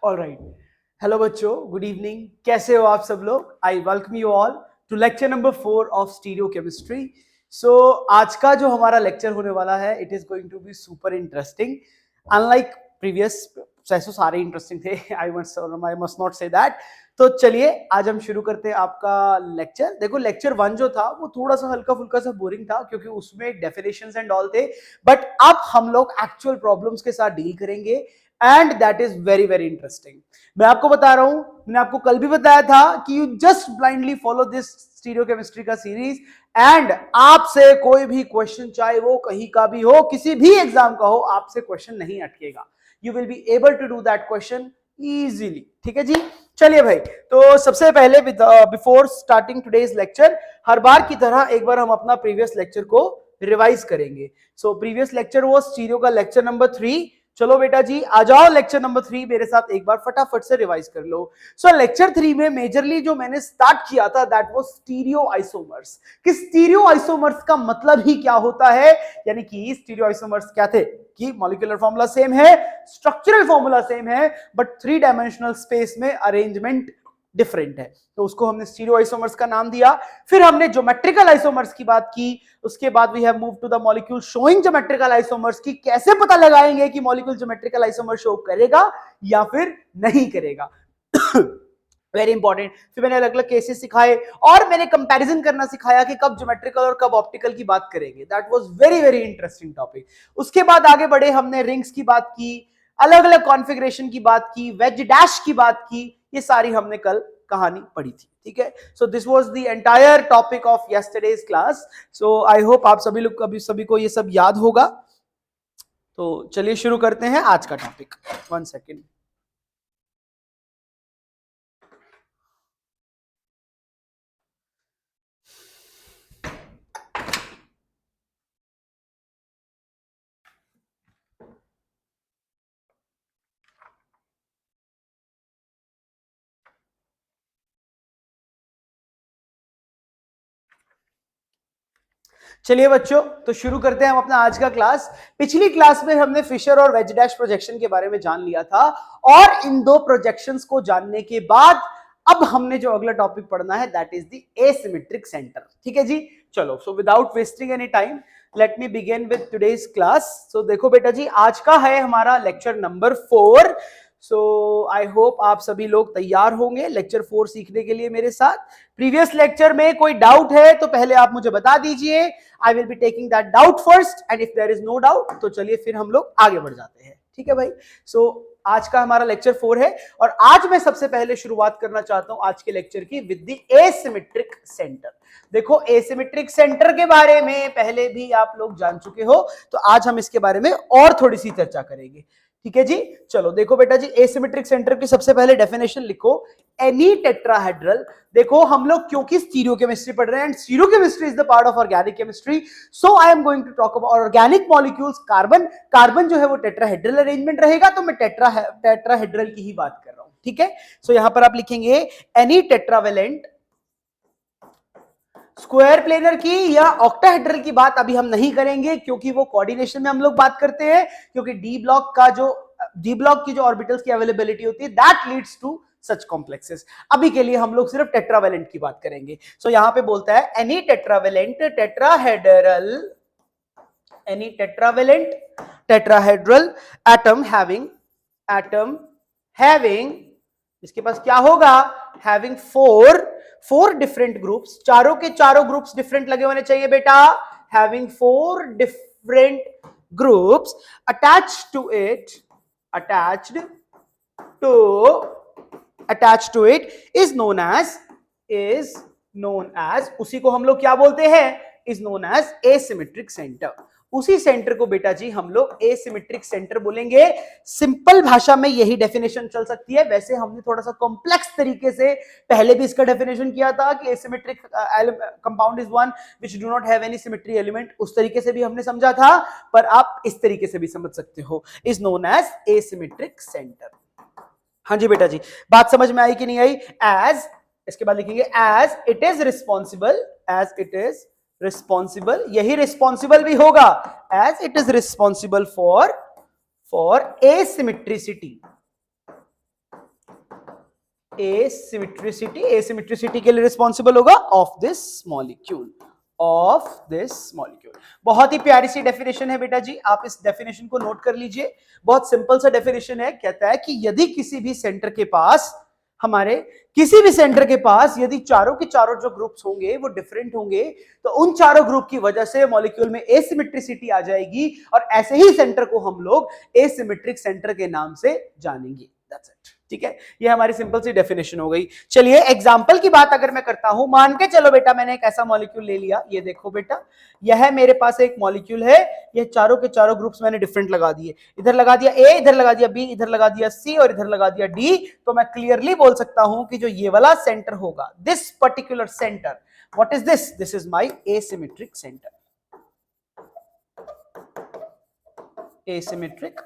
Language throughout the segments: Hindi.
All right. हेलो बच्चों, गुड इवनिंग। कैसे हो आप सब लोग? I welcome you all to lecture number 4 of stereochemistry. So आज का जो हमारा लेक्चर होने वाला है, it is going to be super interesting. Unlike previous sessions सारे इंटरेस्टिंग थे, I must not say that. तो चलिए आज हम शुरू करते हैं आपका लेक्चर। देखो लेक्चर 1 जो था वो थोड़ा सा हल्का फुल्का सा बोरिंग था क्योंकि उसमें डेफिनेशंस एंड ऑल थे, बट अब हम लोग एक्चुअल प्रॉब्लम्स के साथ डील करेंगे and that is very very interesting. मैं आपको बता रहा हूं, मैंने आपको कल भी बताया था कि you just blindly follow this stereo chemistry का सीरीज एंड आपसे कोई भी क्वेश्चन, चाहे वो कहीं का भी हो, किसी भी एग्जाम का हो, आपसे क्वेश्चन नहीं अटकेगा। You will be able to do that question easily. ठीक है जी, चलिए भाई। तो सबसे पहले बिफोर स्टार्टिंग टुडेज लेक्चर, हर बार की तरह एक बार हम अपना प्रीवियस लेक्चर को रिवाइज करेंगे। सो प्रीवियस लेक्चर वो स्टीरियो का लेक्चर नंबर 3। चलो बेटा जी आ जाओ, लेक्चर नंबर 3 मेरे साथ एक बार फटाफट से रिवाइज कर लो। सो लेक्चर 3 में मेजरली जो मैंने स्टार्ट किया था दैट वाज स्टीरियो आइसोमर्स। कि स्टीरियो आइसोमर्स का मतलब ही क्या होता है, यानी कि स्टीरियो आइसोमर्स क्या थे कि मॉलिक्यूलर फॉर्मूला सेम है, स्ट्रक्चरल फॉर्मूला सेम है, बट 3 डायमेंशनल स्पेस में अरेंजमेंट डिफरेंट है। तो उसको हमने स्टीरियो आइसोमर्स का नाम दिया। फिर हमने ज्योमेट्रिकल आइसोमर्स की बात की। उसके बाद we have move to the molecule showing geometrical isomers की कैसे पता लगाएंगे कि मॉलिक्यूल ज्योमेट्रिकल आइसोमर शो करेगा या फिर नहीं करेगा। Very important. फिर मैंने अलग अलग केसेस सिखाए और मैंने कंपैरिजन करना सिखाया कि कब ज्योमेट्रिकल और कब ऑप्टिकल की बात करेंगे। That was very very interesting topic. उसके बाद आगे बढ़े, हमने रिंग्स की बात की, अलग अलग कॉन्फ़िगरेशन की बात की, वेज डैश की बात की। ये सारी हमने कल कहानी पढ़ी थी। ठीक है, so this was the entire topic of yesterday's class. So I hope आप सभी लोग कभी सभी को ये सब याद होगा। तो चलिए शुरू करते हैं आज का टॉपिक। 1 सेकेंड। चलिए बच्चों, तो शुरू करते हैं हम अपना आज का क्लास। पिछली क्लास में हमने फिशर और वेज डैश प्रोजेक्शन के बारे में जान लिया था और इन दो प्रोजेक्शंस को जानने के बाद अब हमने जो अगला टॉपिक पढ़ना है that is the asymmetric centre. ठीक है जी, चलो। So without wasting any time let me begin with today's class. So देखो बेटा जी, आज का है हमारा lecture number 4। So I hope आप सभी लोग तैयार होंगे लेक्चर 4 सीखने के लिए मेरे साथ। प्रीवियस लेक्चर में कोई डाउट है तो पहले आप मुझे बता दीजिए। I will be taking that doubt first and if there is no doubt तो चलिए फिर हम लोग आगे बढ़ जाते हैं। ठीक है भाई। सो आज का हमारा लेक्चर 4 है और आज मैं सबसे पहले शुरुआत करना चाहता हूं आज के लेक्चर की विद द एसिमेट्रिक सेंटर। देखो एसिमेट्रिक सेंटर के बारे में पहले भी आप लोग जान चुके हो, तो आज हम इसके बारे में और थोड़ी सी चर्चा करेंगे। ठीक है जी, चलो देखो बेटा जी, एसिमेट्रिक सेंटर की सबसे पहले डेफिनेशन लिखो, एनी टेट्राहेड्रल। देखो हम लोग क्योंकि स्टीरियो केमिस्ट्री पढ़ रहे हैं and stereochemistry is the part of organic chemistry, so I am going to talk about organic molecules. Carbon, carbon जो है वो टेट्राहेड्रल अरेंजमेंट रहेगा, तो मैं टेट्राहेड्रल की ही बात कर रहा हूं। ठीक है, सो यहां पर आप लिखेंगे एनी टेट्रावेलेंट। स्क्वायर प्लेनर की या ऑक्टाहेड्रल की बात अभी हम नहीं करेंगे क्योंकि वो कोऑर्डिनेशन में हम लोग बात करते हैं, क्योंकि डी ब्लॉक की जो ऑर्बिटल्स की अवेलेबिलिटी होती है that leads to such complexes. अभी के लिए हम लोग सिर्फ टेट्रावेलेंट की बात करेंगे। सो यहां पे बोलता है any tetravalent tetrahedral, any tetrahedral atom having, इसके पास क्या होगा, हैविंग फोर डिफरेंट ग्रुप्स। चारों के चारों ग्रुप्स डिफरेंट लगे होने चाहिए बेटा। Having 4 different groups attached to it is known as उसी को हम लोग क्या बोलते हैं, is known as asymmetric centre. उसी सेंटर को बेटा जी हम लोग एसिमेट्रिक सेंटर बोलेंगे। सिंपल भाषा में यही डेफिनेशन चल सकती है। वैसे हमने थोड़ा सा कॉम्प्लेक्स तरीके से पहले भी इसका डेफिनेशन किया था कि asymmetric compound is one which do not have any symmetry element, उस तरीके से भी हमने समझा था, पर आप इस तरीके से भी समझ सकते हो, is known as asymmetric centre. हाँ जी बेटा जी, बात समझ में आई कि नहीं आई। एज, इसके बाद लिखेंगे एज इट इज रिस्पॉन्सिबल, यही रिस्पॉन्सिबल भी होगा, as it is responsible for asymmetricity asymmetricity, asymmetricity के लिए रिस्पॉन्सिबल होगा of this molecule, of this molecule. बहुत ही प्यारी सी डेफिनेशन है बेटा जी, आप इस डेफिनेशन को नोट कर लीजिए। बहुत सिंपल सा डेफिनेशन है, कहता है कि यदि किसी भी सेंटर के पास, हमारे किसी भी सेंटर के पास यदि चारों के चारों जो ग्रुप्स होंगे वो डिफरेंट होंगे, तो उन चारों ग्रुप की वजह से मॉलिक्यूल में एसिमेट्रिसिटी आ जाएगी, और ऐसे ही सेंटर को हम लोग एसिमेट्रिक सेंटर के नाम से जानेंगे। दैट्स इट, ठीक है। ये हमारी सिंपल सी डेफिनेशन हो गई। चलिए एग्जांपल की बात अगर मैं करता हूं, मान के चलो बेटा मैंने एक ऐसा मॉलिक्यूल ले लिया, ये देखो बेटा, यह मेरे पास एक मॉलिक्यूल है, ये चारों के चारों ग्रुप्स मैंने डिफरेंट लगा दिए, इधर लगा दिया ए, इधर लगा दिया बी, इधर लगा दिया सी और इधर लगा दिया डी, तो मैं क्लियरली बोल सकता हूं कि जो ये वाला सेंटर होगा, this particular centre, what is this? This is my asymmetric centre, asymmetric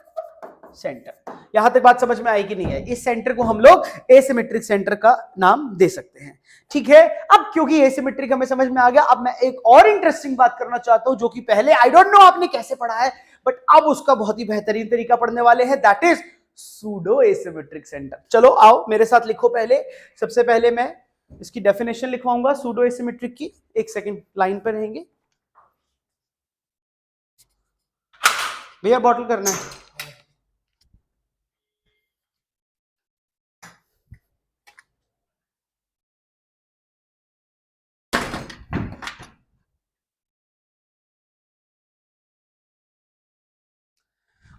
centre. यहां तक बात समझ में आई कि नहीं है? इस सेंटर को हम लोग एसिमेट्रिक सेंटर का नाम दे सकते हैं, ठीक है। अब क्योंकि एसिमेट्रिक हमें समझ में आ गया, अब मैं एक और इंटरेस्टिंग बात करना चाहता हूं, जो कि पहले आई डोंट नो आपने कैसे पढ़ा है, बट अब उसका बहुत ही बेहतरीन तरीका पढ़ने वाले हैं, that is pseudo asymmetric centre. चलो आओ मेरे साथ लिखो। पहले सबसे पहले मैं इसकी डेफिनेशन लिखवाऊंगा सूडो एसिमेट्रिक की, एक सेकेंड लाइन पर रहेंगे भैया, बॉटल करना है।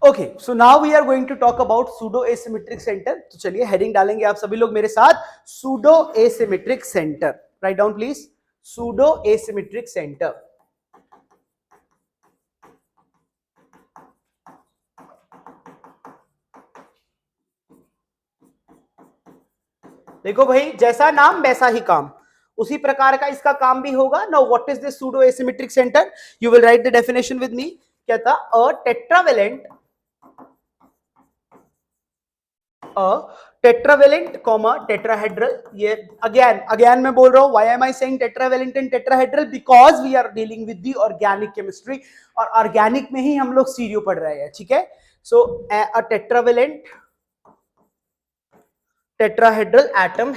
Okay, so now we are going to talk about pseudo asymmetric centre. तो चलिए हेडिंग डालेंगे आप सभी लोग मेरे साथ, pseudo asymmetric centre. Write down please, pseudo asymmetric centre. देखो भाई, जैसा नाम वैसा ही काम, उसी प्रकार का इसका काम भी होगा। Now what is this pseudo asymmetric centre? You will write the definition with me. क्या था? A tetravalent, tetravalent comma tetrahedral. ये अगेन मैं बोल रहा हूं, why am I saying tetravalent and tetrahedral? Because we are dealing with the organic chemistry, और ऑर्गेनिक में ही हम लोग स्टीरियो पढ़ रहे हैं, ठीक है। So a tetravalent tetrahedral atom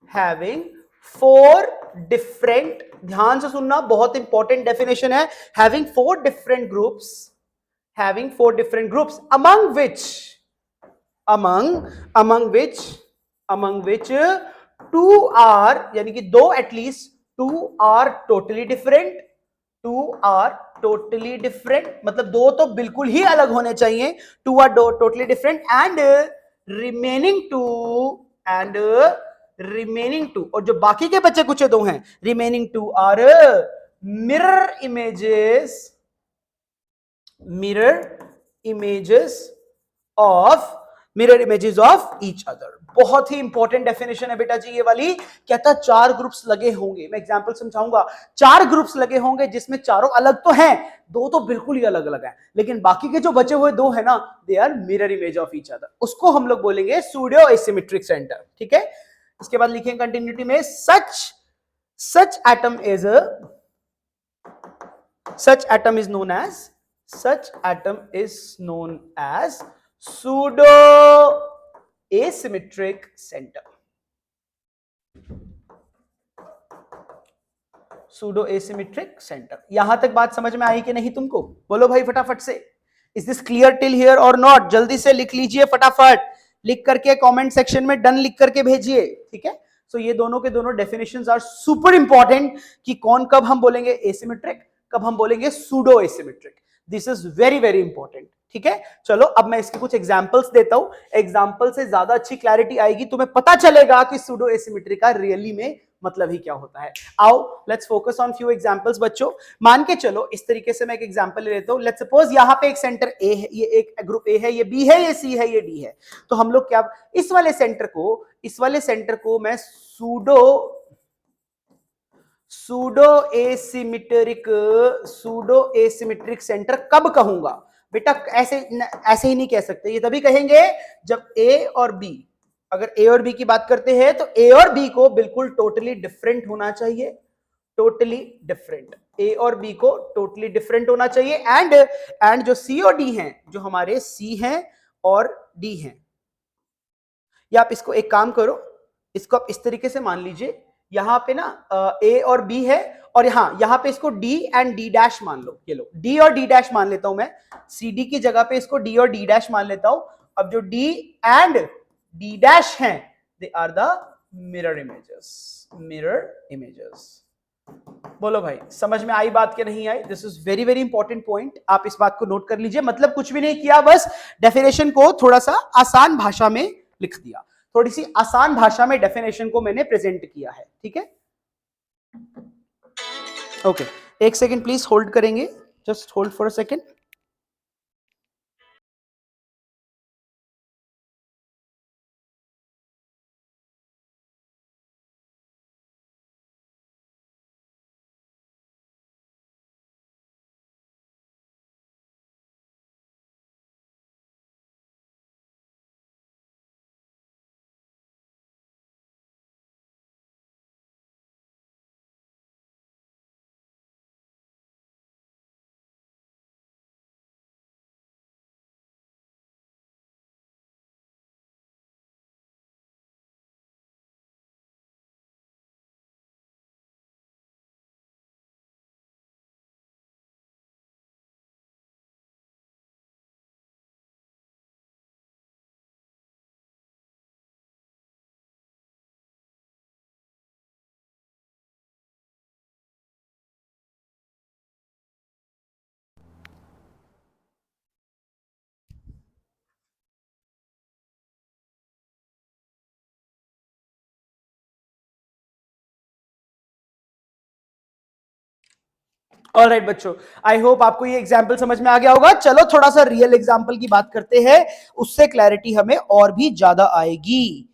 having four different, ध्यान से सुनना, बहुत इंपॉर्टेंट डेफिनेशन है, having four different groups among which two are, यानी कि दो at least, two are totally different, मतलब दो तो बिल्कुल ही अलग होने चाहिए, two are totally different, and remaining two, और जो बाकी के बच्चे कुछ दो हैं, remaining two are mirror images of each other। बहुत ही इंपॉर्टेंट डेफिनेशन है बेटा जी ये वाली। कहता चार ग्रुप्स लगे होंगे, मैं एग्जांपल समझाऊंगा, चार ग्रुप्स लगे होंगे जिसमें चारों अलग तो हैं, दो तो बिल्कुल ही अलग अलग हैं, लेकिन बाकी के जो बचे हुए दो है ना, they are mirror image of each other, उसको हम लोग बोलेंगे सूडो एसिमेट्रिक सेंटर, ठीक है। इसके बाद लिखेंगे कंटिन्यूटी में, such atom is known as pseudo asymmetric center। Pseudo asymmetric centre. यहां तक बात समझ में आई कि नहीं तुमको? बोलो भाई फटाफट से, is this clear till here और नॉट? जल्दी से लिख लीजिए फटाफट, लिख करके कमेंट सेक्शन में डन लिख करके भेजिए, ठीक है। सो ये दोनों के दोनों डेफिनेशंस आर सुपर इंपॉर्टेंट, कि कौन कब हम बोलेंगे एसिमेट्रिक, कब हम बोलेंगे pseudo asymmetric. This is very very important, ठीक है। चलो अब मैं इसके कुछ एग्जांपल्स देता हूं, एग्जांपल से ज्यादा अच्छी क्लैरिटी आएगी, तुम्हें पता चलेगा कि सूडो एसिमेट्रिक का रियली में मतलब ही क्या होता है। आओ let's focus on few examples बच्चों। मान के चलो इस तरीके से मैं एक एग्जांपल ले लेता हूं, लेट्स सपोज यहां पे एक सेंटर ए है, ये एक ग्रुप ए है, ये बी है, ये सी है, ये डी है। तो हम लोग क्या, इस वाले सेंटर को मैं सूडो एसिमेट्रिक सेंटर कब कहूंगा बेटा? ऐसे ही नहीं कह सकते, ये तभी कहेंगे जब ए और बी, अगर ए और बी की बात करते हैं तो ए और बी को बिल्कुल टोटली डिफरेंट होना चाहिए, टोटली डिफरेंट, ए और बी को टोटली डिफरेंट होना चाहिए। एंड जो सी और डी हैं, जो हमारे सी हैं और डी हैं, या आप इसको एक काम करो, इसको आप इस तरीके से मान लीजिए, यहां पे ना ए और बी है, और यहां पे इसको डी एंड डी डैश मान लो। ये लो डी और डी डैश मान लेता हूं मैं, सी डी की जगह पे इसको डी और डी डैश मान लेता हूं। अब जो डी एंड डी डैश हैं, they are the mirror images. Mirror images. बोलो भाई, समझ में आई बात के नहीं आई? This is very very important point, आप इस बात को नोट कर लीजिए। मतलब कुछ भी नहीं किया, बस डेफिनेशन को थोड़ा सा आसान भाषा में लिख दिया, थोड़ी सी आसान भाषा में डेफिनेशन को मैंने प्रेजेंट किया है। ठीक है, ओके, एक सेकेंड प्लीज होल्ड करेंगे, just hold for a second. Alright बच्चों, आई होप आपको ये एग्जाम्पल समझ में आ गया होगा। चलो थोड़ा सा रियल एग्जाम्पल की बात करते हैं, उससे क्लैरिटी हमें और भी ज्यादा आएगी।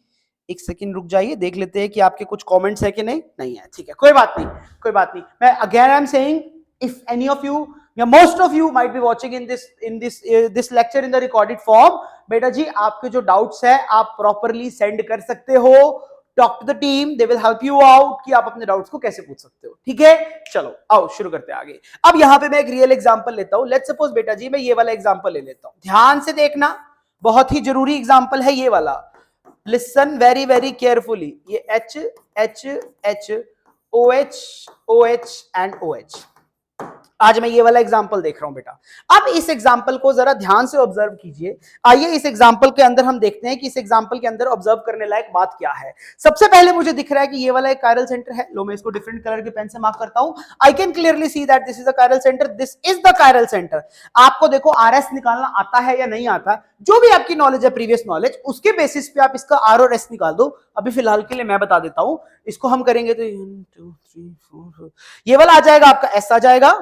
एक सेकंड रुक जाइए, देख लेते हैं कि आपके कुछ कमेंट्स है कि नहीं। नहीं है, ठीक है, कोई बात नहीं, कोई बात नहीं। मैं again I am saying, if any of you या most of you might be watching this lecture in the recorded form, बेटा जी आपके जो डाउट्स है आप प्रॉपरली सेंड कर सकते हो। Talk to the team, they will help you out कि आप अपने डाउट्स को कैसे पूछ सकते हो। ठीक है, चलो आओ शुरू करते हैं आगे। अब यहां पे मैं एक रियल एग्जांपल लेता हूं। लेट्स सपोज बेटा जी मैं ये वाला एग्जांपल ले लेता हूं, ध्यान से देखना, बहुत ही जरूरी एग्जांपल है ये वाला। Listen very very carefully. ये H H H O H O H and O H, आज मैं ये वाला एग्जाम्पल देख रहा हूं बेटा। अब इस एग्जाम्पल को जरा ध्यान से ऑब्जर्व कीजिए। आइए इस एग्जाम्पल के अंदर हम देखते हैं कि इस एग्जाम्पल के अंदर ऑब्जर्व करने लायक बात क्या है। सबसे पहले मुझे दिख रहा है कि ये वाला एक कायरल सेंटर है। लो मैं इसको डिफरेंट कलर के पेन से मार्क करता हूं। I can clearly see that this is a chiral centre, this is the chiral centre. आपको देखो आरएस निकालना आता है या नहीं आता, जो भी आपकी नॉलेज है प्रीवियस नॉलेज, उसके बेसिस पे आप इसका आर और एस निकाल दो। अभी फिलहाल के लिए मैं बता देता हूं, इसको हम करेंगे तो 1 2 3 4 ये वाला आ जाएगा आपका एस आ जाएगा,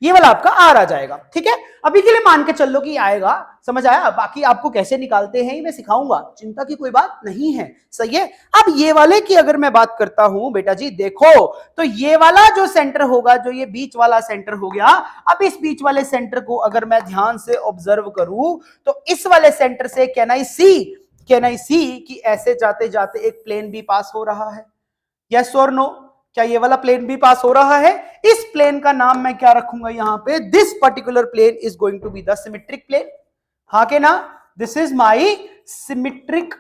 ये वाला आपका आर आ जाएगा। ठीक है, अभी के लिए मान के चल लो कि आएगा, समझ आया। बाकी आपको कैसे निकालते हैं मैं सिखाऊंगा, चिंता की कोई बात नहीं है। सही है। अब ये वाले की अगर मैं बात करता हूं बेटा जी, देखो तो ये वाला जो सेंटर होगा, जो ये बीच वाला सेंटर हो गया, अब इस बीच वाले सेंटर को अगर मैं ध्यान से ऑब्जर्व करूं तो इस वाले सेंटर से कैन आई सी कि ऐसे जाते जाते एक प्लेन भी पास हो रहा है। यस और नो? क्या ये वाला प्लेन भी पास हो रहा है? इस प्लेन का नाम मैं क्या रखूंगा यहां पे? This particular plane is going to be the symmetric plane. हाँ के ना? This is my symmetric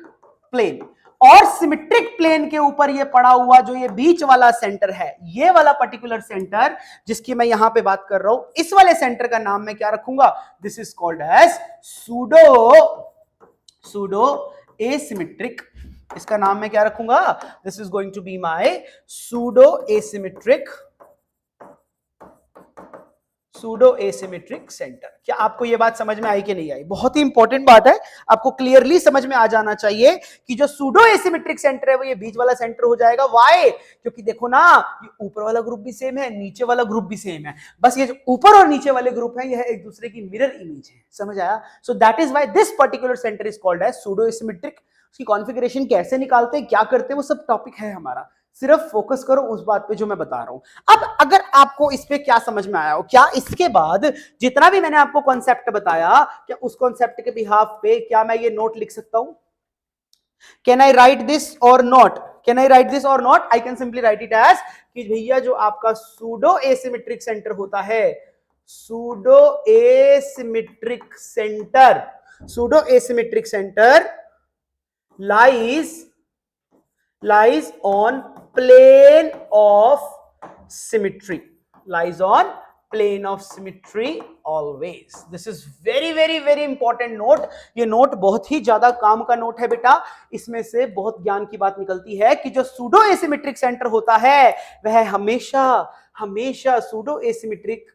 plane. और सिमेट्रिक प्लेन के ऊपर ये पड़ा हुआ जो ये बीच वाला सेंटर है, ये वाला पर्टिकुलर सेंटर जिसकी मैं यहां पे बात कर रहा हूं, इस वाले सेंटर का नाम मैं क्या रखूंगा? This is called as pseudo asymmetric. इसका नाम मैं क्या रखूंगा? This is going to be my pseudo asymmetric centre. क्या आपको यह बात समझ में आई कि नहीं आई? बहुत ही इंपॉर्टेंट बात है, आपको क्लियरली समझ में आ जाना चाहिए कि जो सूडो एसिमेट्रिक सेंटर है वो ये बीच वाला सेंटर हो जाएगा। व्हाई? क्योंकि देखो ना, ये ऊपर वाला ग्रुप भी सेम है, नीचे वाला ग्रुप भी सेम है, बस ये जो ऊपर और नीचे वाले ग्रुप है यह एक दूसरे की मिरर इमेज है। समझ आया? So that is why this particular centre is called as pseudo asymmetric. उसकी कॉन्फ़िगरेशन कैसे निकालते हैं, क्या करते हैं, वो सब टॉपिक है हमारा। सिर्फ फोकस करो उस बात पे जो मैं बता रहा हूं। अब अगर आपको इस पे क्या समझ में आया हो, क्या इसके बाद जितना भी मैंने आपको कॉन्सेप्ट बताया, क्या उस कॉन्सेप्ट के बिहाफ पे क्या मैं ये नोट लिख सकता हूं? कैन आई राइट दिस और not? Can I write this और not? I can simply write it as कि भैया जो आपका सूडो एसिमेट्रिक सेंटर होता है, pseudo asymmetric centre, pseudo asymmetric centre lies on plane of symmetry, lies on plane of symmetry always. This is very very very important note. ये नोट बहुत ही ज्यादा काम का नोट है बेटा, इसमें से बहुत ज्ञान की बात निकलती है कि जो सूडो एसिमेट्रिक सेंटर होता है वह हमेशा हमेशा सूडो एसिमेट्रिक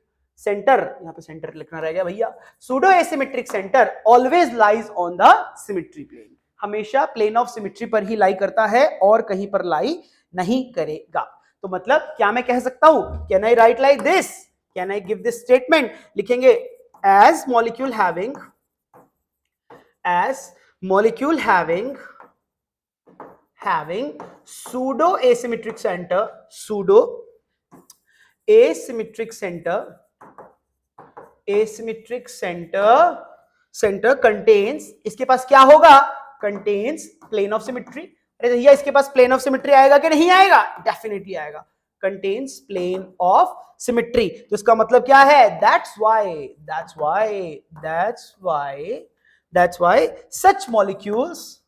सेंटर, यहां पे सेंटर लिखना रह गया भैया, pseudo asymmetric centre always lies on the symmetry plane, हमेशा प्लेन ऑफ सिमेट्री पर ही लाई करता है और कहीं पर लाई नहीं करेगा। तो मतलब क्या मैं कह सकता हूं, can I write like this, can I give this statement, लिखेंगे as molecule having pseudo asymmetric centre contains, इसके पास क्या होगा, कंटेन्स प्लेन ऑफ सिमेट्री। अरे भैया इसके पास प्लेन ऑफ सिमेट्री आएगा कि नहीं आएगा, डेफिनेटली आएगा, कंटेन्स प्लेन ऑफ सिमेट्री। तो इसका मतलब क्या है, दैट्स व्हाई सच मॉलिक्यूल्स,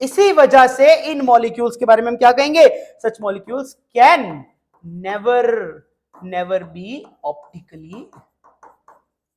इसी वजह से इन मॉलिक्यूल्स के बारे में हम क्या कहेंगे, such molecules can never be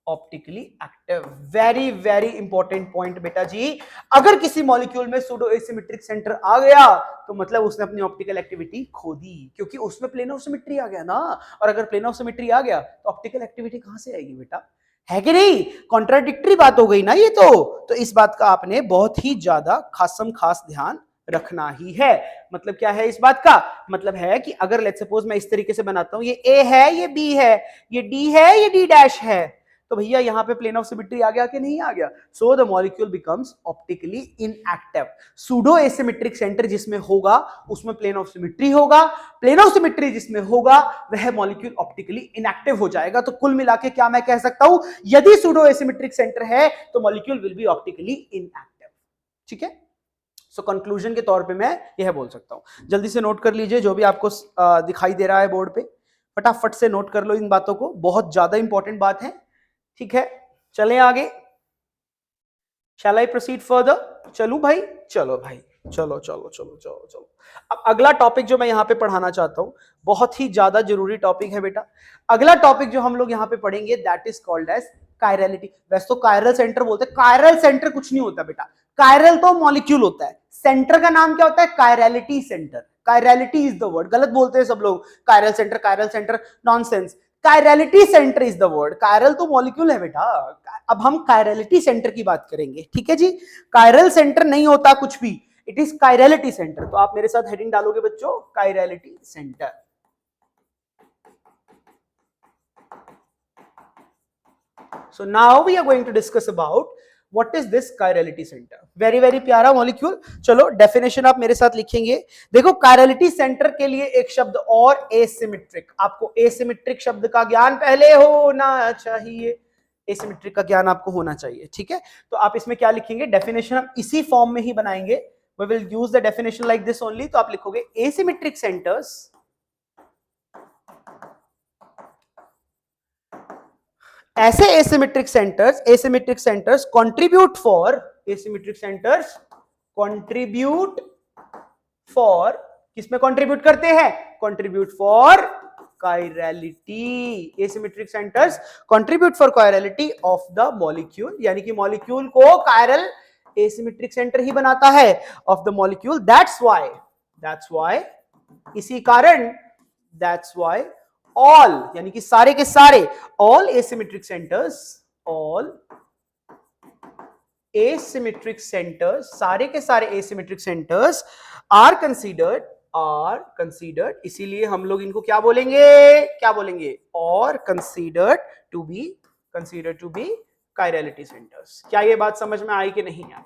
optically active. Very very important point बेटा जी, अगर किसी मॉलिक्यूल में सूडो एसिमेट्रिक सेंटर आ गया तो मतलब उसने अपनी ऑप्टिकल एक्टिविटी खो दी, क्योंकि उसमें प्लेन ऑफ सिमेट्री आ गया ना, और अगर प्लेन ऑफ सिमेट्री आ गया तो ऑप्टिकल एक्टिविटी कहां से आएगी बेटा, है कि नहीं, कॉन्ट्राडिक्टरी बात हो गई ना ये तो इस बात का आपने बहुत ही ज्यादा खास ध्यान रखना ही है। मतलब क्या है इस बात का, मतलब है कि अगर लेट्स सपोज मैं इस तरीके से बनाता हूं, ये ए है, ये बी है, ये डी है, ये डी डैश है, तो भैया यहां पे प्लेन ऑफ सिमेट्री आ गया कि नहीं आ गया, so the molecule becomes optically inactive. Pseudo asymmetric centre जिसमें होगा उसमें प्लेन ऑफ सिमेट्री होगा, प्लेन ऑफ सिमेट्री जिसमें होगा वह मॉलिक्यूल ऑप्टिकली इनएक्टिव हो जाएगा। तो कुल मिला के क्या मैं कह सकता हूं, यदि सूडो एसिमेट्रिक सेंटर है तो molecule will be optically inactive. ठीक है, सो कंक्लूजन के तौर पे मैं यह बोल सकता हूं। जल्दी से नोट कर लीजिए जो भी आपको दिखाई दे रहा है बोर्ड पे, फटाफट से नोट कर लो इन बातों को, बहुत ज्यादा इंपॉर्टेंट बात है। ठीक है, चलें आगे, शैल आई प्रोसीड फर्दर, चलो भाई चलो। अब अगला टॉपिक जो मैं यहां पे पढ़ाना चाहता हूं, बहुत ही ज्यादा जरूरी टॉपिक है बेटा। अगला टॉपिक जो हम लोग यहां पे पढ़ेंगे that is called as chirality. वैसे तो कायरल सेंटर बोलते हैं, कायरल सेंटर कुछ नहीं होता बेटा, कायरल तो मॉलिक्यूल होता है, सेंटर का नाम क्या होता है, chirality centre. Chirality is the word, गलत बोलते हैं सब लोग, chiral centre nonsense, chirality centre is the word. Chiral तो मॉलिक्यूल है बेटा, अब हम कायरलिटी सेंटर की बात करेंगे। ठीक है जी, कायरल सेंटर नहीं होता कुछ भी, इट इज कायरलिटी सेंटर। तो आप मेरे साथ हेडिंग डालोगे बच्चों, chirality centre. So now we are going to discuss about what is this chirality center. Very very प्यारा मॉलिक्यूल। चलो डेफिनेशन आप मेरे साथ लिखेंगे। देखो कायरलिटी सेंटर के लिए एक शब्द और, एसिमेट्रिक। आपको एसिमेट्रिक शब्द का ज्ञान पहले होना चाहिए, एसिमेट्रिक का ज्ञान आपको होना चाहिए। ठीक है, तो आप इसमें क्या लिखेंगे, डेफिनेशन हम इसी फॉर्म में ही बनाएंगे, we will use the definition like this only। तो आप लिखोगे एसिमेट्रिक सेंटर्स, ऐसे एसिमेट्रिक सेंटर्स कंट्रीब्यूट फॉर किसमें कंट्रीब्यूट करते हैं, contribute for chirality. Asymmetric centres contribute for chirality of the molecule, यानी कि मॉलिक्यूल को कायरल एसिमेट्रिक सेंटर ही बनाता है of the molecule. That's why इसी कारण, दैट्स व्हाई ऑल यानी कि सारे के सारे, ऑल एसिमेट्रिक सेंटर्स, सारे के सारे एसिमेट्रिक सेंटर्स आर कंसीडर्ड, इसीलिए हम लोग इनको क्या बोलेंगे, और considered to be chirality centres. क्या ये बात समझ में आई कि नहीं आई,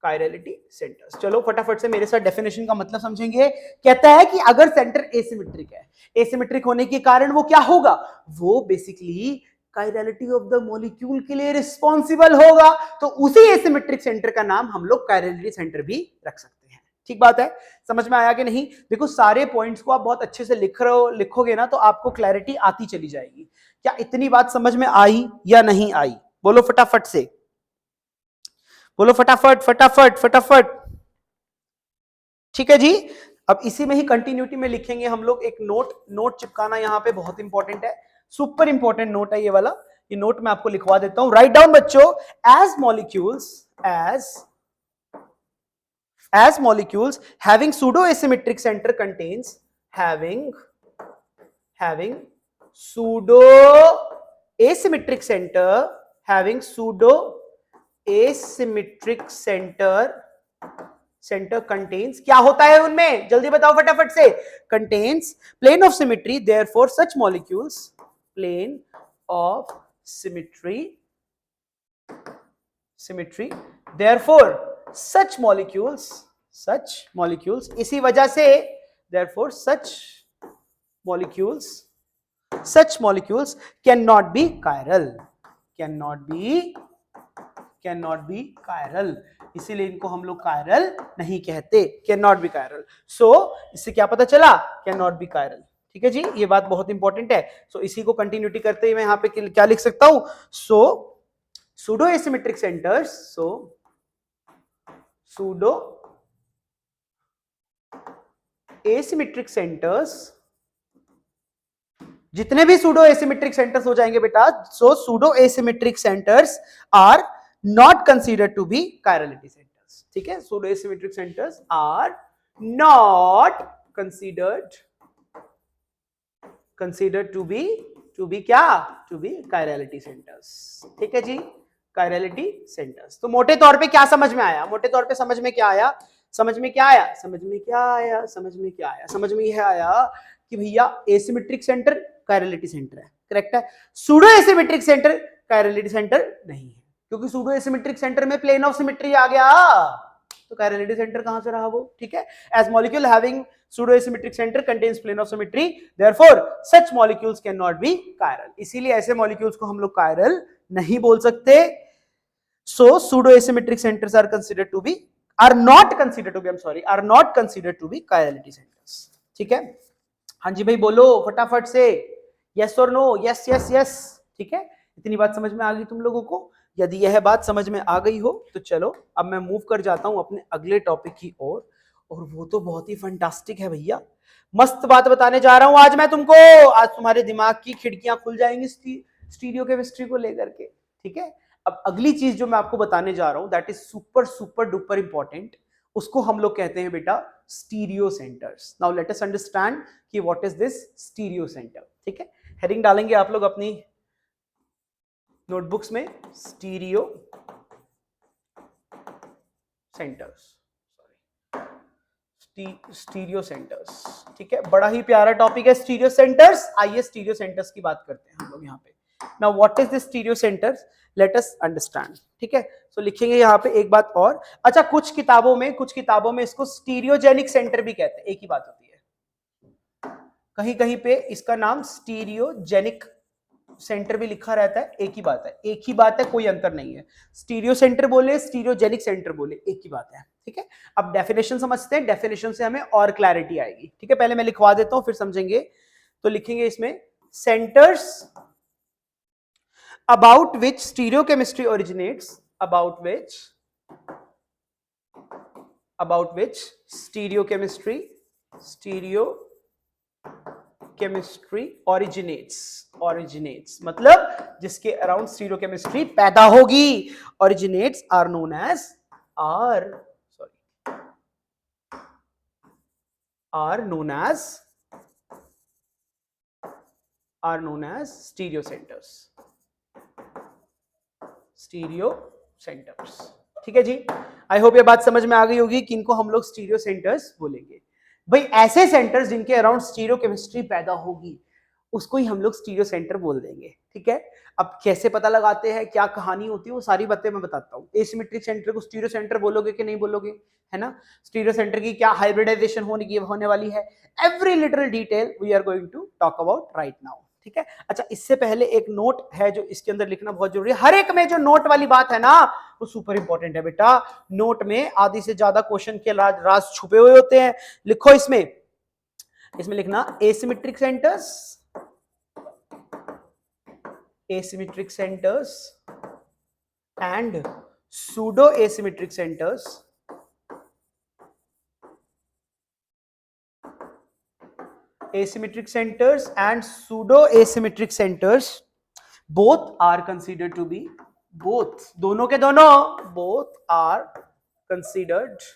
कायरलिटी सेंटर्स। चलो फटाफट से मेरे साथ डेफिनेशन का मतलब समझेंगे। कहता है कि अगर सेंटर एसिमेट्रिक है, एसिमेट्रिक होने के कारण वो क्या होगा, वो basically chirality of the molecule के लिए रिस्पॉन्सिबल होगा। तो उसी एसिमेट्रिक सेंटर का नाम हम लोग कायरलिटी सेंटर भी रख सकते हैं। ठीक बात है, समझ में आया कि नहीं? देखो सारे पॉइंट्स को आप बहुत अच्छे से लिखोगे ना तो आपको क्लैरिटी आती चली जाएगी। क्या इतनी बात समझ में आई या नहीं आई? बोलो फटाफट से, बोलो फटाफट फटाफट फटाफट। ठीक है जी। अब इसी में ही कंटिन्यूटी में लिखेंगे हम लोग एक नोट चिपकाना यहाँ पे बहुत इंपॉर्टेंट है, सुपर इंपॉर्टेंट नोट है ये वाला। ये नोट मैं आपको लिखवा देता हूं, राइट डाउन बच्चों। As molecules as molecules having pseudo asymmetric center contains having pseudo asymmetric center contains, क्या होता है उनमें, जल्दी बताओ फटाफट से। contains plane of symmetry, therefore such molecules plane of symmetry therefore such molecules इसी वजह से therefore such molecules cannot be chiral, इसीलिए इनको हम लोग chiral नहीं कहते, cannot be chiral। so इससे क्या पता चला, cannot be chiral। ठीक है जी, ये बात बहुत इंपॉर्टेंट है। so इसी को कंटिन्यूटी करते हुए मैं यहाँ पे क्या लिख सकता हूं, so pseudo asymmetric centers, pseudo asymmetric centers, जितने भी pseudo asymmetric centers हो जाएंगे बेटा, so pseudo asymmetric centers are not considered to be chirality centers। ठीक है, pseudo asymmetric centers are not considered to be क्या, to be chirality centers। ठीक है जी, chirality centers। तो मोटे तौर पे क्या समझ में आया, मोटे तौर पे समझ में क्या आया, समझ में यह आया कि भैया एसिमेट्रिक सेंटर कायरलिटी सेंटर है, करेक्ट है। Pseudo asymmetric centre chirality centre नहीं है, क्योंकि सूडो एसिमेट्रिक सेंटर में प्लेन ऑफ सिमेट्री आ गया, तो कायरलिटी सेंटर कहां से रहा वो। ठीक है, as molecule having pseudo asymmetric centre contains plane of symmetry, therefore such molecules can not be chiral, इसीलिए ऐसे मॉलिक्यूल्स को हम लोग कायरल नहीं बोल सकते। So pseudo asymmetric centres are not considered to be chirality centers। ठीक है, हाँ जी भाई बोलो फटाफट से, यस और नो, यस यस यस। ठीक है, इतनी बात समझ में आ गई तुम लोगों को? यदि यह बात समझ में आ गई हो तो चलो अब मैं मूव कर जाता हूं अपने अगले टॉपिक की ओर, और वो तो बहुत ही फंटास्टिक है भैया, मस्त बात बताने जा रहा हूं आज मैं तुमको। आज तुम्हारे दिमाग की खिड़कियां खुल जाएंगी स्टीरियो केमिस्ट्री को लेकर के। ठीक है, अब अगली चीज जो मैं आपको बताने जा रहा हूं that is super super duper important, उसको हम लोग कहते हैं बेटा stereo centres. Now let us understand कि what is this stereo centre. ठीक है, हेडिंग डालेंगे आप लोग अपनी नोटबुक्स में, स्टीरियो सेंटर्स, स्टीरियो सेंटर्स। ठीक है, बड़ा ही प्यारा टॉपिक है स्टीरियो सेंटर्स। आइए स्टीरियो सेंटर्स की बात करते हैं हम लोग यहाँ पे। Now what is this stereo centers? Let us understand। ठीक है, so लिखेंगे यहाँ पे एक बात और। अच्छा, कुछ किताबों में इसको स्टीरियोजेनिक सेंटर भी कहते हैं, एक ही बात होती है। कहीं कहीं पे इसका नाम स्टीरियोजेनिक सेंटर भी लिखा रहता है, एक ही बात है, कोई अंतर नहीं है। स्टीरियो सेंटर बोले, स्टीरियोजेनिक सेंटर बोले, एक ही बात है। ठीक है, अब डेफिनेशन समझते हैं, डेफिनेशन से हमें और क्लैरिटी आएगी। ठीक है, पहले मैं लिखवा देता हूं फिर समझेंगे। तो लिखेंगे इसमें centres about which stereochemistry originates, about which stereochemistry originates मतलब जिसके अराउंड स्टीरियोकेमिस्ट्री पैदा होगी, originates are known as stereo centers। ठीक है जी, आई होप ये बात समझ में आ गई होगी कि इनको हम लोग स्टीरियो सेंटर्स बोलेंगे। भाई ऐसे सेंटर्स जिनके अराउंड स्टीरियो केमिस्ट्री पैदा होगी उसको ही हम लोग स्टीरियो सेंटर बोल देंगे। ठीक है, अब कैसे पता लगाते हैं, क्या कहानी होती है, वो सारी बातें मैं बताता हूँ। एसिमेट्रिक सेंटर को स्टीरियो सेंटर बोलोगे कि नहीं बोलोगे, है ना? स्टीरियो सेंटर की क्या हाइब्रिडाइजेशन होने वाली है, every little detail we are going to talk about right now. ठीक है। अच्छा, इससे पहले एक नोट है जो इसके अंदर लिखना बहुत जरूरी है। हर एक में जो नोट वाली बात है ना वो सुपर इंपॉर्टेंट है बेटा। नोट में आधी से ज्यादा क्वेश्चन के राज छुपे हुए होते हैं। लिखो इसमें लिखना asymmetric centres, asymmetric centres and pseudo asymmetric centres, asymmetric centers and pseudo asymmetric centers both are considered to be, both दोनों के दोनों, both are considered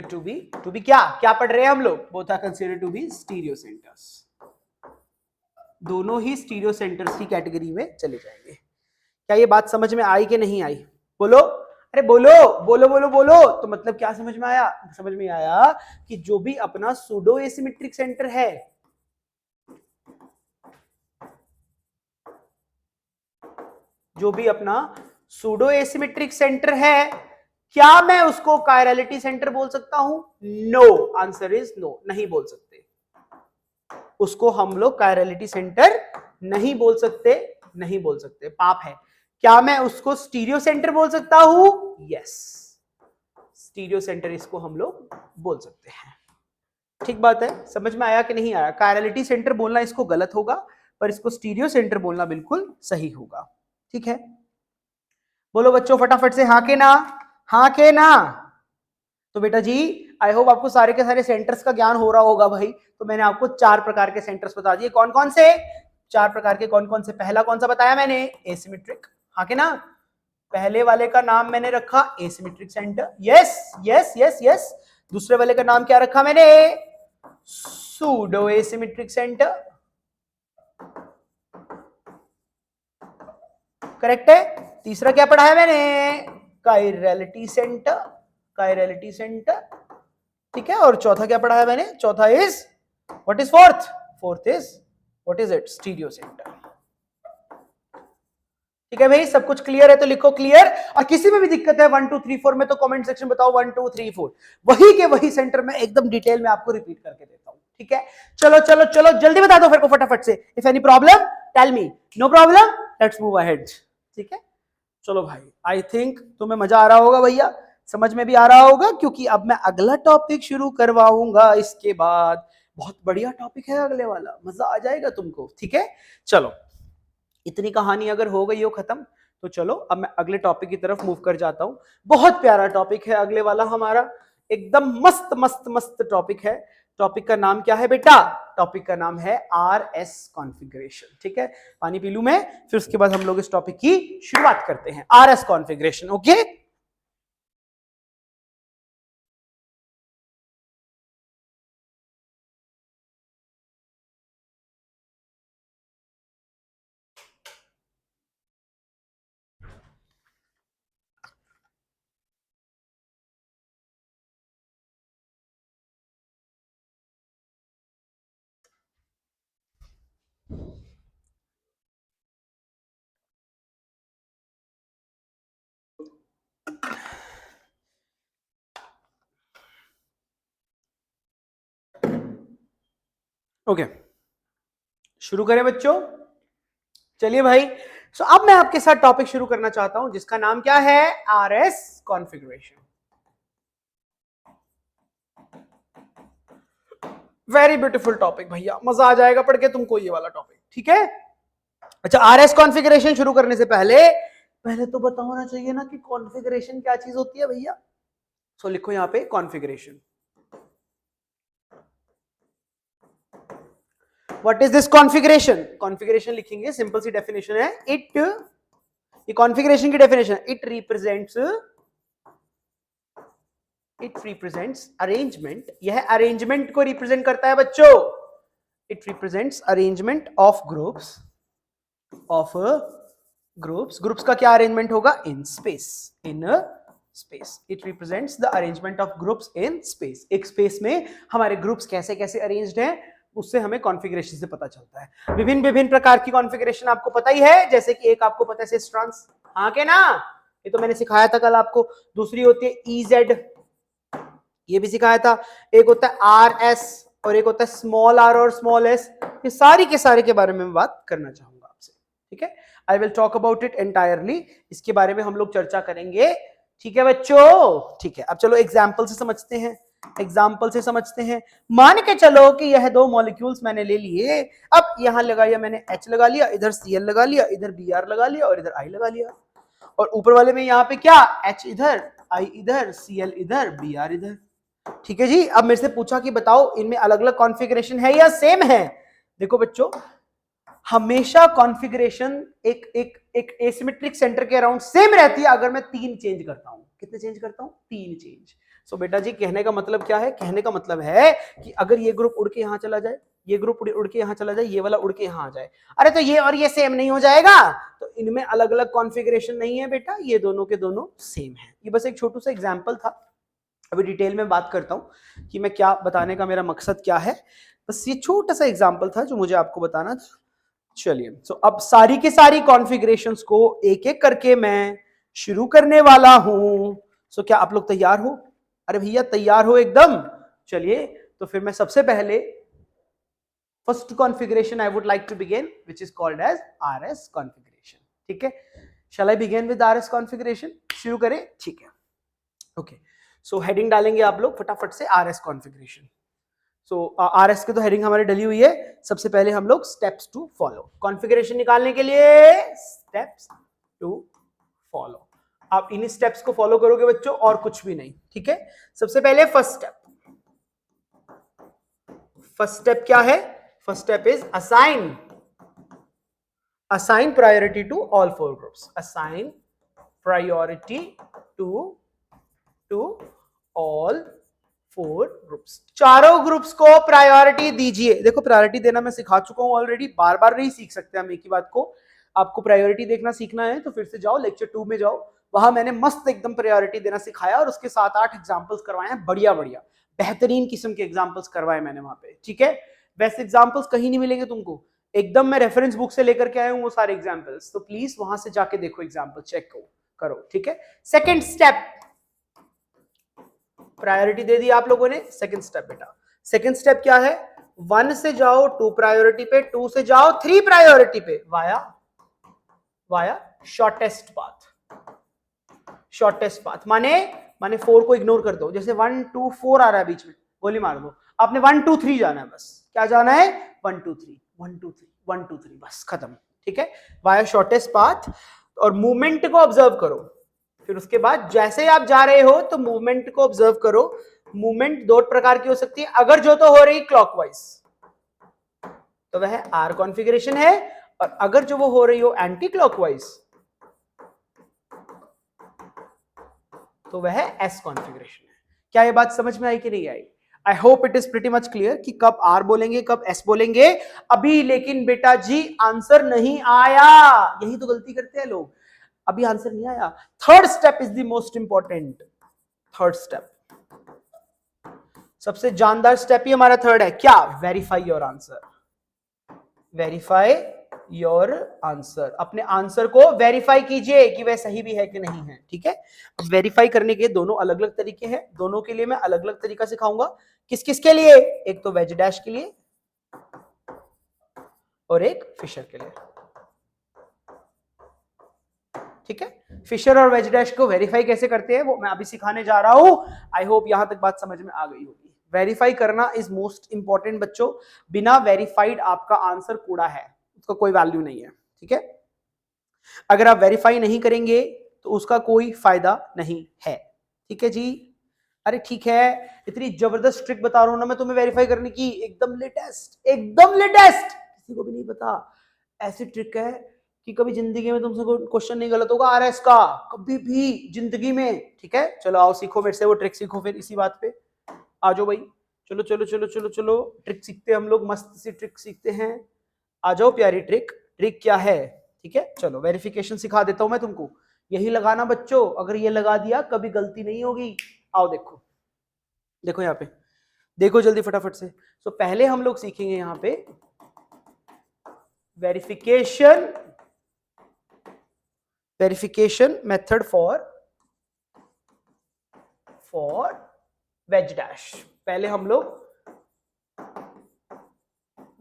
to be क्या पढ़ रहे हैं हम लोग? both are considered to be stereo centers, दोनों ही स्टीरियो सेंटर्स की कैटेगरी में चले जाएंगे। क्या ये बात समझ में आई कि नहीं आई? बोलो, अरे बोलो बोलो बोलो बोलो। तो मतलब क्या समझ में आया? समझ में आया कि जो भी अपना सूडो एसिमेट्रिक सेंटर है, जो भी अपना सूडो एसिमेट्रिक सेंटर है, क्या मैं उसको कायरलिटी सेंटर बोल सकता हूं? नो, आंसर इज नो, नहीं बोल सकते। उसको हम लोग कायरलिटी सेंटर नहीं बोल सकते, नहीं बोल सकते, पाप है। क्या मैं उसको स्टीरियो सेंटर बोल सकता हूं? यस, स्टीरियो सेंटर इसको हम लोग बोल सकते हैं। ठीक बात है, समझ में आया कि नहीं आया? कायरलिटी सेंटर बोलना इसको गलत होगा, पर इसको स्टीरियो सेंटर बोलना बिल्कुल सही होगा। ठीक है, बोलो बच्चों फटाफट से, हाँ के ना, हाँ के ना। तो बेटा जी आई होप आपको सारे के सारे सेंटर्स का ज्ञान हो रहा होगा भाई। तो मैंने आपको 4 प्रकार के सेंटर्स बता दिए। कौन कौन से? 4 प्रकार के कौन कौन से? पहला कौन सा बताया मैंने? एसिमेट्रिक, हाँ के ना। पहले वाले का नाम मैंने रखा asymmetric centre, yes yes yes yes. दूसरे वाले का नाम क्या रखा मैंने? सूडो एसिमेट्रिक सेंटर, करेक्ट है। तीसरा क्या पढ़ाया मैंने? कायरलिटी सेंटर, कायरलिटी सेंटर, ठीक है। और चौथा क्या पढ़ाया मैंने? चौथा is what is fourth? Fourth is what is it? Stereo centre. ठीक है भाई, सब कुछ क्लियर है तो लिखो क्लियर। और किसी में भी दिक्कत है 1 2 3 4 में तो कमेंट सेक्शन बताओ 1 2 3 4। वही के वही सेंटर में एकदम डिटेल में आपको रिपीट करके देता हूं। ठीक है, चलो चलो चलो जल्दी बता दो फिर को फटाफट से। If any problem tell me, no problem, let's move ahead. ठीक है, चलो भाई, आई थिंक तुम्हें मजा आ रहा होगा भैया, समझ में भी आ रहा होगा, क्योंकि अब मैं अगला टॉपिक शुरू करवाऊंगा इसके बाद। बहुत बढ़िया टॉपिक है अगले वाला, मजा आ जाएगा तुमको। ठीक है, चलो इतनी कहानी अगर हो गई हो खत्म, तो चलो अब मैं अगले टॉपिक की तरफ मूव कर जाता हूं। बहुत प्यारा टॉपिक है अगले वाला हमारा, एकदम मस्त मस्त मस्त टॉपिक है। टॉपिक का नाम क्या है बेटा? टॉपिक का नाम है RS कॉन्फ़िगरेशन। ठीक है, पानी पी लूं मैं, फिर उसके बाद हम लोग इस टॉपिक की शुरुआत करते हैं। RS configuration, okay. ओके, शुरू करें बच्चों? चलिए भाई, सो अब मैं आपके साथ टॉपिक शुरू करना चाहता हूं जिसका नाम क्या है? RS configuration. Very beautiful topic भैया, मजा आ जाएगा पढ़ के तुमको ये वाला टॉपिक। ठीक है, अच्छा RS कॉन्फ़िगरेशन शुरू करने से पहले तो पता होना चाहिए ना कि कॉन्फ़िगरेशन क्या चीज होती है भैया। सो लिखो यहां पे configuration. What is this configuration? Configuration लिखेंगे, सिंपल सी डेफिनेशन है। इट, ये कॉन्फ़िगरेशन की डेफिनेशन है, इट रिप्रेजेंट्स अरेंजमेंट। यह अरेंजमेंट को रिप्रेजेंट करता है बच्चों। It represents arrangement of groups, groups का क्या अरेंजमेंट होगा? In space, in space. It represents the arrangement of groups in space. एक स्पेस में हमारे ग्रुप्स कैसे कैसे अरेंज्ड हैं, उससे हमें कॉन्फ़िगरेशन से पता चलता है। विभिन्न विभिन्न प्रकार की कॉन्फ़िगरेशन आपको पता ही है, जैसे कि एक आपको पता है सिस ट्रांस, हाँ के ना, ये तो मैंने सिखाया था कल आपको। दूसरी होती है EZ, ये भी सिखाया था। एक होता है RS, और एक होता है स्मॉल आर और स्मॉल एस। ये सारी के सारे के बारे में मैं बात करना चाहूंगा आपसे, ठीक है। I will talk about it entirely, इसके बारे में हम लोग चर्चा करेंगे, ठीक है बच्चों, ठीक है। अब चलो एग्जाम्पल से समझते हैं, एग्जाम्पल से समझते हैं। मान के चलो कि यह दो मॉलिक्यूल्स मैंने ले लिए, अब यहां लगाया मैंने H लगा लिया, इधर Cl लगा लिया, इधर Br लगा लिया और इधर I लगा लिया, और ऊपर वाले में यहाँ पे क्या, H इधर, I इधर, Cl इधर, Br इधर, ठीक है जी। अब मेरे से पूछा कि बताओ इनमें अलग अलग कॉन्फ़िगरेशन है या सेम है। देखो बच्चों, हमेशा कॉन्फ़िगरेशन एक एक एक एसिमेट्रिक सेंटर के अराउंड सेम रहती है अगर मैं 3 चेंज करता हूं। कितने चेंज करता हूं? 3 चेंज। सो बेटा जी, कहने का मतलब क्या है? कहने का मतलब है कि अगर ये ग्रुप उड़ के यहां चला जाए, ये ग्रुप उड़ के यहां चला जाए, ये वाला उड़ के यहां आ जाए, अरे तो ये और ये सेम नहीं हो जाएगा? तो इनमें अलग अलग कॉन्फ़िगरेशन नहीं है बेटा, ये दोनों के दोनों सेम है। ये बस एक छोटू सा एग्जाम्पल था। अभी डिटेल में बात करता हूं कि मैं क्या बताने का मेरा मकसद क्या है। बस ये छोटा सा एग्जाम्पल था जो मुझे आपको बताना था। चलिए, सो अब सारी के सारी कॉन्फ़िगरेशंस को एक एक करके मैं शुरू करने वाला हूं। सो क्या आप लोग तैयार हो? अरे भैया तैयार हो एकदम? चलिए, तो फिर मैं सबसे पहले first configuration I would like to begin, which is called as RS configuration, ठीक है। Shall I begin with RS configuration? शुरू करें, ठीक है, ओके। सो हेडिंग डालेंगे आप लोग फटाफट से, RS कॉन्फ़िगरेशन। सो RS के तो हेडिंग हमारी डली हुई है। सबसे पहले हम लोग स्टेप्स टू फॉलो, कॉन्फ़िगरेशन निकालने के लिए स्टेप्स टू फॉलो। आप इन स्टेप्स को फॉलो करोगे बच्चों, और कुछ भी नहीं, ठीक है। सबसे पहले फर्स्ट स्टेप, फर्स्ट स्टेप क्या है? First step is assign priority to all 4 groups, assign priority to all 4 groups. चारों ग्रुप्स को प्रायोरिटी दीजिए। देखो, प्रायोरिटी देना मैं सिखा चुका हूं ऑलरेडी, बार बार नहीं सीख सकते हम एक ही बात को। आपको प्रायोरिटी देखना सीखना है तो फिर से जाओ लेक्चर 2 में जाओ, वहां मैंने मस्त एकदम प्रायोरिटी देना सिखाया और उसके 7-8 एग्जांपल्स करवाए हैं, बढ़िया बढ़िया बेहतरीन किस्म के एग्जांपल्स करवाए मैंने वहां पे, ठीक है। वैसे एग्जांपल्स कहीं नहीं मिलेंगे तुमको, एकदम मैं रेफरेंस बुक से लेकर के आया हूं वो सारे एग्जांपल्स, तो प्लीज वहां से जाके देखो, एग्जांपल चेक करो, ठीक है। सेकंड स्टेप, प्रायोरिटी दे दी आप लोगों ने। सेकंड स्टेप बेटा, सेकंड स्टेप क्या है? 1 से जाओ 2 प्रायोरिटी पे, 2 से जाओ 3 प्रायोरिटी पे, via shortest path. Shortest path माने 4 को इग्नोर कर दो, जैसे 1 2 4 आ रहा है बीच में, गोली मार दो। आपने 1 2 3 जाना है, बस क्या जाना है? 1 2 3 1 2 3 1 2 3, बस खत्म, ठीक है। वाया शॉर्टेस्ट पाथ, और मूवमेंट को ऑब्जर्व करो। फिर उसके बाद जैसे आप जा रहे हो तो मूवमेंट को ऑब्जर्व करो। मूवमेंट 2 प्रकार की हो सकती है, अगर जो तो हो रही क्लॉकवाइज तो वह आर कॉन्फ़िगरेशन है, और अगर जो वो हो रही हो एंटी क्लॉकवाइज तो वह एस कॉन्फ़िगरेशन है। क्या ये बात समझ में आई कि नहीं आई? I hope it is pretty much clear कि कब आर बोलेंगे कब एस बोलेंगे अभी। लेकिन बेटा जी आंसर नहीं आया, यही तो गलती करते हैं लोग, अभी आंसर नहीं आया। Third step is the most important, third step सबसे जानदार स्टेप ही हमारा थर्ड है। क्या? Verify your answer, verify your answer. अपने आंसर को वेरीफाई कीजिए कि वह सही भी है कि नहीं है, ठीक है। अब वेरीफाई करने के दोनों अलग अलग तरीके हैं, दोनों के लिए मैं अलग अलग तरीका सिखाऊंगा। किस किस के लिए? एक तो वेज डैश के लिए और एक फिशर के लिए, ठीक है। फिशर और वेज डैश को वेरीफाई कैसे करते हैं वो मैं अभी सिखाने जा रहा हूं। आई होप यहां तक बात समझ में आ गई होगी। वेरीफाई करना इज मोस्ट इंपॉर्टेंट बच्चों, बिना वेरीफाइड आपका आंसर कूड़ा है, उसका कोई वैल्यू नहीं है, ठीक है। अगर आप वेरीफाई नहीं करेंगे तो उसका कोई फायदा नहीं है, ठीक है जी। अरे ठीक है, इतनी जबरदस्त ट्रिक बता रहा हूं ना मैं तुम्हें वेरीफाई करने की, एकदम लेटेस्ट, एकदम लेटेस्ट, किसी को भी नहीं पता। ऐसी ट्रिक है कि कभी जिंदगी में तुमसे कोई क्वेश्चन नहीं गलत होगा आरएस का, कभी भी जिंदगी में, ठीक है। चलो आओ सीखो मेरे से वो ट्रिक, सीखो फिर इसी बात पे आ जाओ भाई। चलो चलो चलो चलो चलो, ट्रिक सीखते हैं हम लोग, मस्त सी ट्रिक सीखते हैं। आ जाओ प्यारी ट्रिक। ट्रिक क्या है? ठीक है, चलो वेरिफिकेशन सिखा देता हूं मैं तुमको, यही लगाना बच्चों, अगर ये लगा दिया कभी गलती नहीं होगी। आओ देखो, देखो यहाँ पे, देखो जल्दी फटाफट से। तो पहले हम लोग सीखेंगे यहाँ पे verification method for veg dash. पहले हम लोग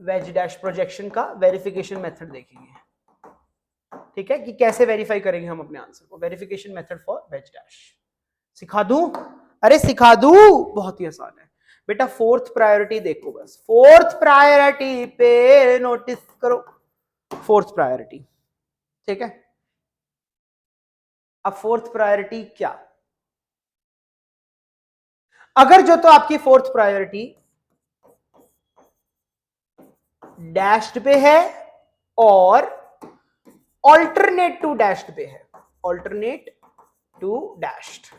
वेज डैश प्रोजेक्शन का वेरिफिकेशन मेथड देखेंगे, ठीक है, कि कैसे वेरीफाई करेंगे हम अपने आंसर को। Verification method for veg dash सिखा दूं? अरे सिखा दूं, बहुत ही आसान है बेटा। फोर्थ प्रायोरिटी देखो, बस फोर्थ प्रायोरिटी पे नोटिस करो, फोर्थ प्रायोरिटी, ठीक है। अब फोर्थ प्रायोरिटी क्या, अगर जो तो आपकी फोर्थ प्रायोरिटी डैश्ड पे है और ऑल्टरनेट टू डैश्ड पे है, ऑल्टरनेट टू डैश्ड,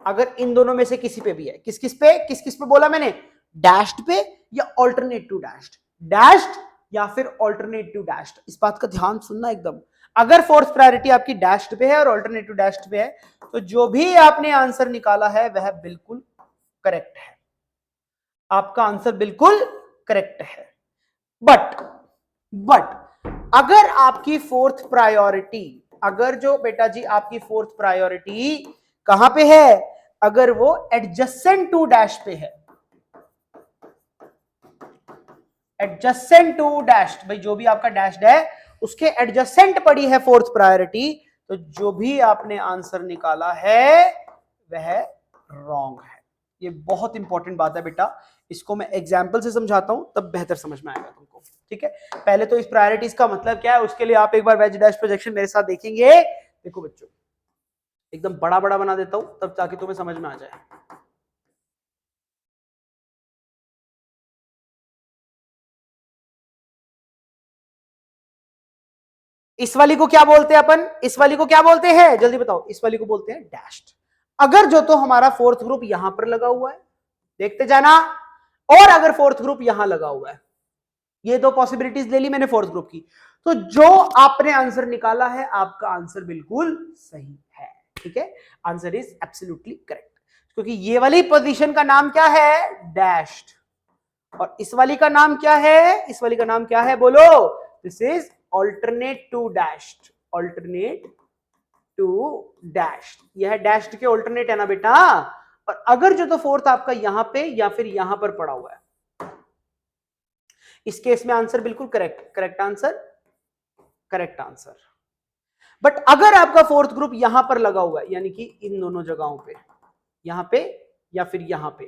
अगर इन दोनों में से किसी पे भी है, किस किस पे बोला मैंने, डैश्ड पे या ऑल्टरनेट टू डैश्ड, डैश्ड या फिर ऑल्टरनेट टू डैश्ड, इस बात का ध्यान सुनना एकदम। अगर फोर्थ प्रायोरिटी आपकी डैश्ड पे है और ऑल्टरनेट टू डैश्ड पे है, तो जो भी आपने आंसर निकाला है वह बिल्कुल करेक्ट है, आपका आंसर बिल्कुल करेक्ट है। बट अगर आपकी फोर्थ प्रायोरिटी, अगर जो बेटा जी आपकी फोर्थ प्रायोरिटी कहां पे है, अगर वो एडजसेंट टू डैश पे है, एडजसेंट टू डैश, भाई जो भी आपका डैश्ड है उसके एडजसेंट पड़ी है फोर्थ प्रायोरिटी, तो जो भी आपने आंसर निकाला है वह रॉन्ग है। ये बहुत इंपॉर्टेंट बात है बेटा, इसको मैं एग्जांपल से समझाता हूं तब बेहतर समझ में आएगा तुमको, ठीक है। पहले तो इस प्रायोरिटीज का मतलब क्या है उसके लिए आप एक बार वेज डैश प्रोजेक्शन मेरे साथ देखेंगे। देखो बच्चों, एकदम बड़ा बड़ा बना देता हूं तब ताकि तुम्हें समझ में आ जाए। इस वाली को क्या बोलते हैं अपन, इस वाली को क्या बोलते हैं जल्दी बताओ, इस वाली को बोलते हैं डैश्ड। अगर जो तो हमारा फोर्थ ग्रुप यहां पर लगा हुआ है, देखते जाना, और अगर फोर्थ ग्रुप यहां लगा हुआ है, ये दो पॉसिबिलिटीज ले ली मैंने फोर्थ ग्रुप की, तो जो आपने आंसर निकाला है आपका आंसर बिल्कुल सही है, ठीक है, आंसर इज एब्सोल्युटली करेक्ट, क्योंकि ये वाली पोजीशन का नाम क्या है, डैश्ड, और इस वाली का नाम क्या है, इस वाली का नाम क्या है बोलो, this is alternate to dashed, alternate to dashed, यह डैश्ड के ऑल्टरनेट है ना बेटा। और अगर जो तो फोर्थ आपका यहां पे या फिर यहां पर पड़ा हुआ है, इस केस में आंसर बिल्कुल correct, correct answer, correct answer. But अगर आपका फोर्थ ग्रुप यहां पर लगा हुआ है, यानी कि इन दोनों जगहों पे, यहां पे या फिर यहां पे,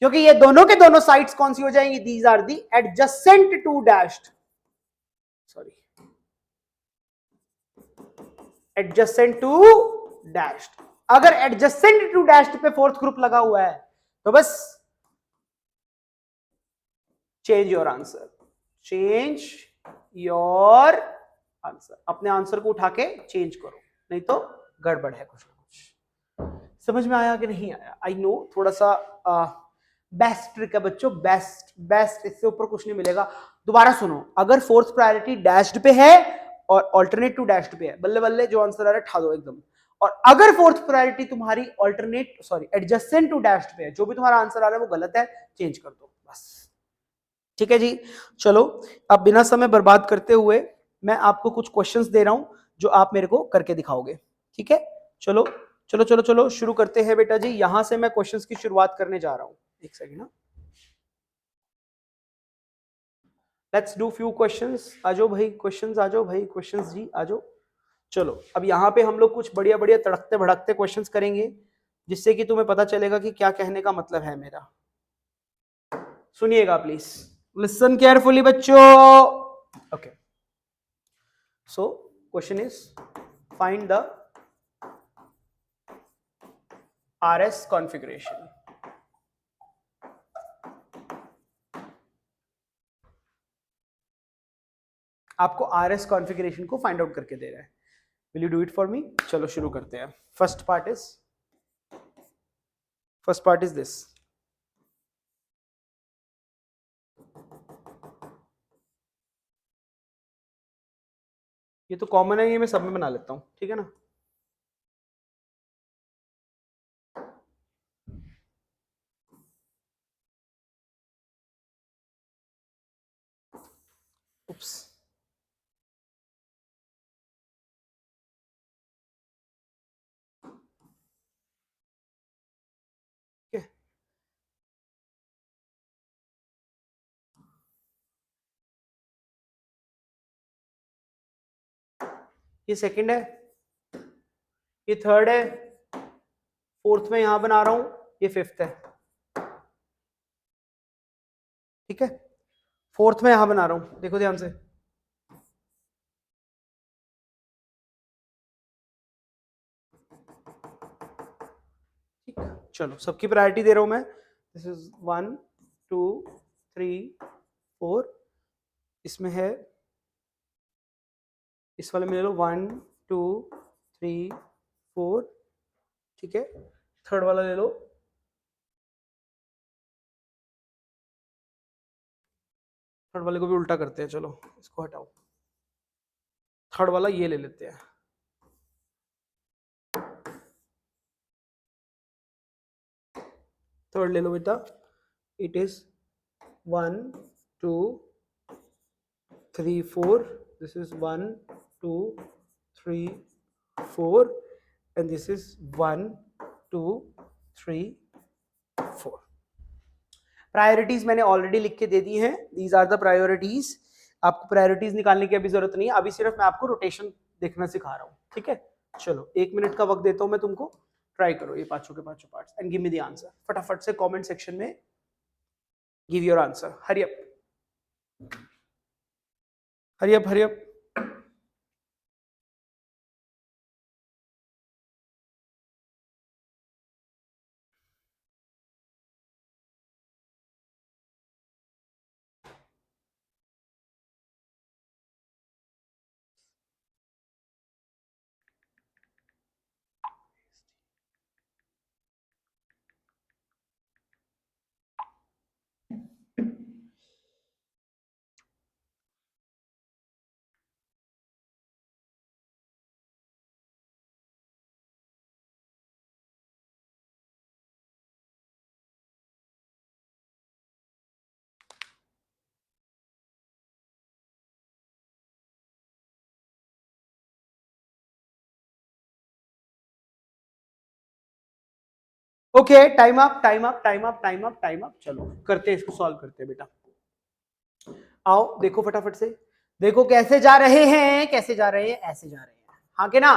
क्योंकि ये दोनों के दोनों साइड्स कौन सी हो जाएंगी, these are the adjacent to dashed, sorry, adjacent to dashed, अगर एडजसेंट टू डैश्ड पे फोर्थ ग्रुप लगा हुआ है तो बस change your answer, change your answer, अपने आंसर को उठा के चेंज करो, नहीं तो गड़बड़ है कुछ ना कुछ। समझ में आया कि नहीं आया, आई नो थोड़ा सा बेस्ट ट्रिक है बच्चों, बेस्ट बेस्ट, इससे ऊपर कुछ नहीं मिलेगा। दोबारा सुनो, अगर फोर्थ प्रायोरिटी डैश्ड पे है और ऑल्टरनेट टू डैश्ड पे है, बल्ले बल्ले जो आंसर आ रहा है ठा दो एकदम। और अगर फोर्थ प्रायोरिटी तुम्हारी alternate sorry adjacent to dashed पे है, जो भी तुम्हारा आंसर आ रहा है वो गलत है, चेंज कर दो बस, ठीक है जी। चलो, अब बिना समय बर्बाद करते हुए मैं आपको कुछ क्वेश्चंस दे रहा हूं जो आप मेरे को करके दिखाओगे, ठीक है। चलो चलो चलो चलो शुरू करते हैं बेटा जी, यहां से मैं क्वेश्चंस की शुरुआत करने जा रहा हूं, एक सेकंड ना, लेट्स डू फ्यू क्वेश्चंस, आ जाओ भाई क्वेश्चंस, आ जाओ भाई क्वेश्चंस जी, आ जाओ। चलो अब यहाँ पे हम लोग कुछ बढ़िया बढ़िया तड़कते भड़कते क्वेश्चंस करेंगे, जिससे कि तुम्हें पता चलेगा कि क्या कहने का मतलब है मेरा। सुनिएगा प्लीज, लिसन केयरफुली बच्चों। Okay, so question is find the RS configuration. आपको RS कॉन्फ़िगरेशन को फाइंड आउट करके दे रहा है, will you do it for me. चलो शुरू करते हैं। फर्स्ट पार्ट इज दिस, ये तो कॉमन है, ये मैं सब में बना लेता हूं, ठीक है ना। उप्स, ठीक है। ये सेकंड है, ये थर्ड है, फोर्थ में यहां बना रहा हूं, ये फिफ्थ है, ठीक है। फोर्थ में यहां बना रहा हूं, देखो ध्यान से, ठीक। चलो सबकी प्रायोरिटी दे रहा हूं मैं। दिस इज 1 2 3 4, इसमें है, इस वाले में ले लो 1 2 3 4, ठीक है। थर्ड वाला ले लो, थर्ड वाले को भी उल्टा करते हैं, चलो इसको हटाओ, थर्ड वाला ये ले लेते हैं, थर्ड ले लो बेटा, it is 1 2 3 4, this is 1 2 3 4 and this is 1 2 3 4। Priorities मैंने ऑलरेडी लिख के दे दी हैं, दीज आर द प्रायोरिटीज। आपको प्रायोरिटीज निकालने की अभी जरूरत नहीं है, अभी सिर्फ मैं आपको रोटेशन देखना सिखा रहा हूं, ठीक है। चलो 1 मिनट का वक्त देता हूं मैं तुमको, ट्राई करो ये पांचों के पांचों parts and give me the answer. फटाफट से कमेंट सेक्शन में give your answer, Hari up hurry up hurry up. Okay, time up time up time up time up time up. चलो करते हैं इसको, सॉल्व करते हैं बेटा। आओ देखो फटाफट से, देखो कैसे जा रहे हैं, कैसे जा रहे हैं, ऐसे जा रहे हैं, हाँ के ना,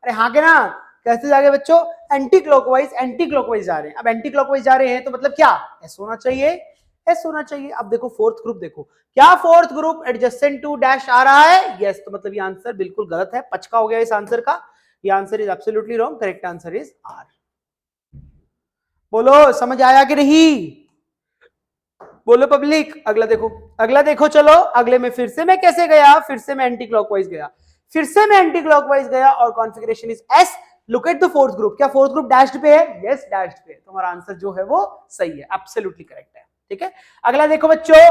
अरे हाँ के ना, कैसे जा रहे बच्चों, एंटी क्लॉकवाइज जा रहे हैं। अब एंटी क्लॉकवाइज जा रहे हैं तो मतलब क्या, एस होना चाहिए, एस होना चाहिए। अब देखो फोर्थ ग्रुप, देखो क्या fourth group adjacent to dash आ रहा है, यस, तो मतलब ये आंसर बिल्कुल गलत है, पचका हो गया इस आंसर का, ये answer is absolutely wrong, correct answer is R. बोलो समझ आया कि नहीं, बोलो पब्लिक। अगला देखो, अगला देखो, चलो अगले में फिर से मैं कैसे गया, फिर से मैं एंटी क्लॉकवाइज गया, फिर से मैं एंटी क्लॉकवाइज गया और configuration is S. Look at the fourth group, क्या फोर्थ ग्रुप डैश्ड पे है, यस डैश्ड पे, तुम्हारा आंसर जो है वो सही है, एब्सोल्युटली करेक्ट है, ठीक है। अगला देखो बच्चों,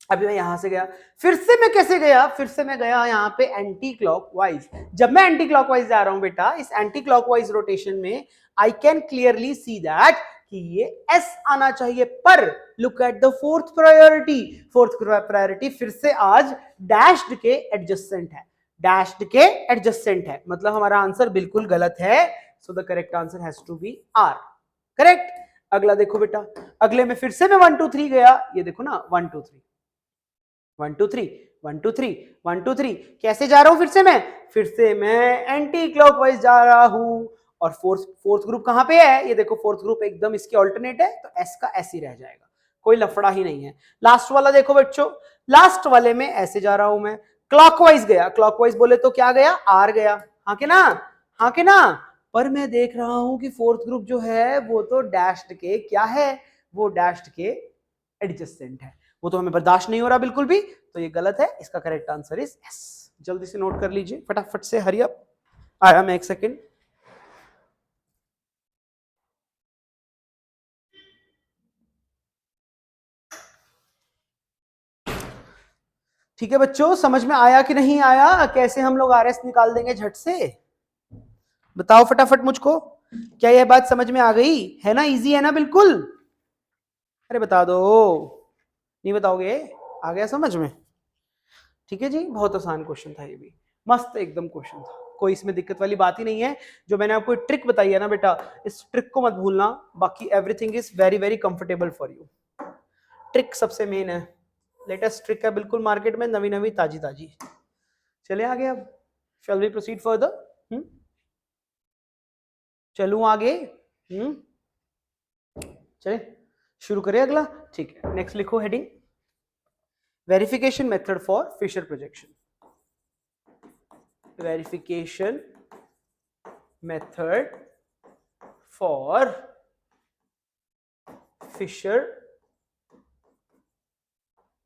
अभी मैं यहां से गया, फिर से मैं कैसे गया, फिर से मैं गया यहां पे एंटी क्लॉकवाइज। जब मैं एंटी क्लॉकवाइज जा रहा हूं बेटा, इस एंटी क्लॉकवाइज रोटेशन में I can clearly see that कि ये एस आना चाहिए, पर look at the fourth priority, fourth priority फिर से आज डैश्ड के एडजस्टेंट है, डैश्ड के एडजस्टेंट है, मतलब हमारा आंसर बिल्कुल गलत है। So the correct answer has to be R, correct. अगला देखो बेटा, अगले में फिर से मैं 1 2 3 गया, ये देखो ना 1 2 3 1 2 3 1 2 3 1 2 3, कैसे जा रहा हूं, फिर से मैं एंटी क्लॉकवाइज जा रहा हूं। और फोर्थ ग्रुप कहां पे है, ये देखो फोर्थ ग्रुप एकदम इसके ऑल्टरनेट है, तो एस का एस ही रह जाएगा, कोई लफड़ा ही नहीं है। लास्ट वाला देखो बच्चों, लास्ट वाले में ऐसे जा रहा हूं मैं, क्लॉकवाइज गया, क्लॉकवाइज बोले तो क्या गया, आर गया, हाँ के ना, हाँ के ना। पर मैं देख रहा हूं कि फोर्थ ग्रुप जो है वो तो डैश्ड के क्या है, वो डैश्ड के एडजस्टेंट है, वो तो हमें बर्दाश्त नहीं हो रहा बिल्कुल भी, तो ये गलत है, इसका करेक्ट आंसर इज एस। जल्दी से नोट कर लीजिए फटाफट से, हरी अप। आया मैं, एक सेकेंड। ठीक है बच्चों, समझ में आया कि नहीं आया, कैसे हम लोग आरएस निकाल देंगे झट से, बताओ फटाफट मुझको, क्या यह बात समझ में आ गई है ना, इजी है ना बिल्कुल, अरे बता दो, नहीं बताओगे, आ गया समझ में, ठीक है जी। बहुत आसान क्वेश्चन था ये भी, मस्त एकदम क्वेश्चन था, कोई इसमें दिक्कत वाली बात ही नहीं है। जो मैंने आपको ट्रिक बताई है ना बेटा, इस ट्रिक को मत भूलना, बाकी everything is very very comfortable for you. Trick सबसे मेन है, लेटेस्ट ट्रिक है बिल्कुल मार्केट में, नवी नवी ताजी ताजी। चले आगे अब, शैल वी प्रोसीड फर्दर? चलूं आगे? चले शुरू करें अगला, ठीक है। नेक्स्ट लिखो heading, verification method for Fischer projection. Verification method for Fischer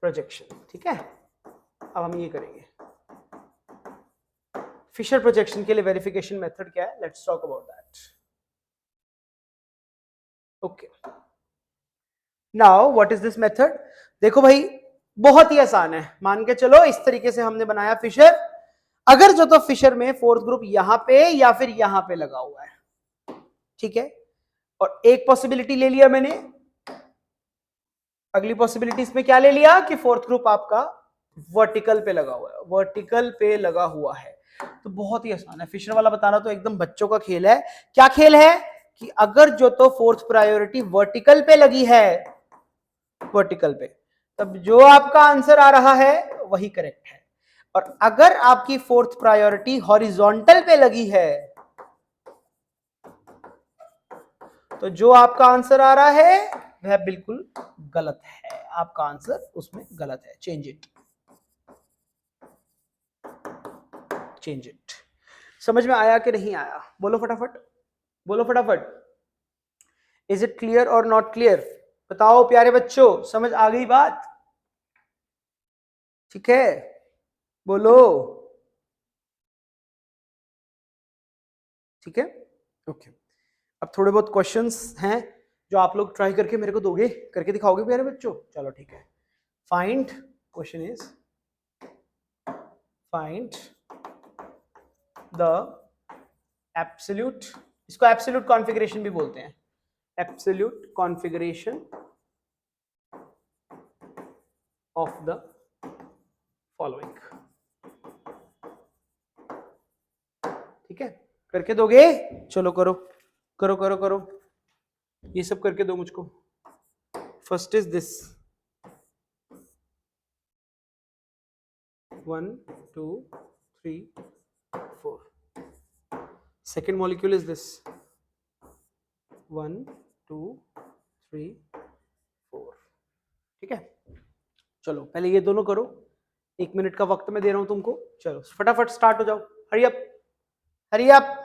projection, ठीक है। अब हम ये करेंगे फिशर प्रोजेक्शन के लिए वेरिफिकेशन मेथड क्या है, let's talk about that. Okay, now what is this method? देखो भाई, बहुत ही आसान है। मान के चलो इस तरीके से हमने बनाया फिशर। अगर जो तो फिशर में फोर्थ ग्रुप यहां पे या फिर यहां पे लगा हुआ है, ठीक है। और एक पॉसिबिलिटी ले लिया मैंने, अगली पॉसिबिलिटी इसमें क्या ले लिया कि फोर्थ ग्रुप आपका वर्टिकल पे लगा हुआ है, वर्टिकल पे लगा हुआ है। तो बहुत ही आसान है, फिशर वाला बताना तो एकदम बच्चों का खेल है। क्या खेल है कि अगर जो तो फोर्थ प्रायोरिटी वर्टिकल पे लगी है, वर्टिकल पे, तब जो आपका आंसर आ रहा है वही करेक्ट है। और अगर आपकी फोर्थ प्रायोरिटी हॉरिजॉन्टल पे लगी है, तो जो आपका आंसर आ रहा है वह बिल्कुल गलत है। आपका आंसर उसमें गलत है। Change it, change it. समझ में आया कि नहीं आया? बोलो फटाफट, बोलो फटाफट। इज इट क्लियर और नॉट क्लियर? बताओ प्यारे बच्चों, समझ आ गई बात? ठीक है, बोलो। ठीक है, ओके। अब थोड़े बहुत क्वेश्चंस हैं जो आप लोग ट्राई करके मेरे को दोगे, करके दिखाओगे प्यारे बच्चों? चलो ठीक है। Find, question is find the absolute, इसको एब्सोल्यूट कॉन्फ़िगरेशन भी बोलते हैं, absolute configuration of the following. ठीक है, करके दोगे? चलो करो करो करो करो, ये सब करके दो मुझको। First is this 1 2 3 4, second molecule is this 1 2 3 4। ठीक है, चलो पहले ये दोनों करो, 1 मिनट का वक्त मैं दे रहा हूं तुमको। चलो फटाफट स्टार्ट हो जाओ, हरी अप, हरी अप।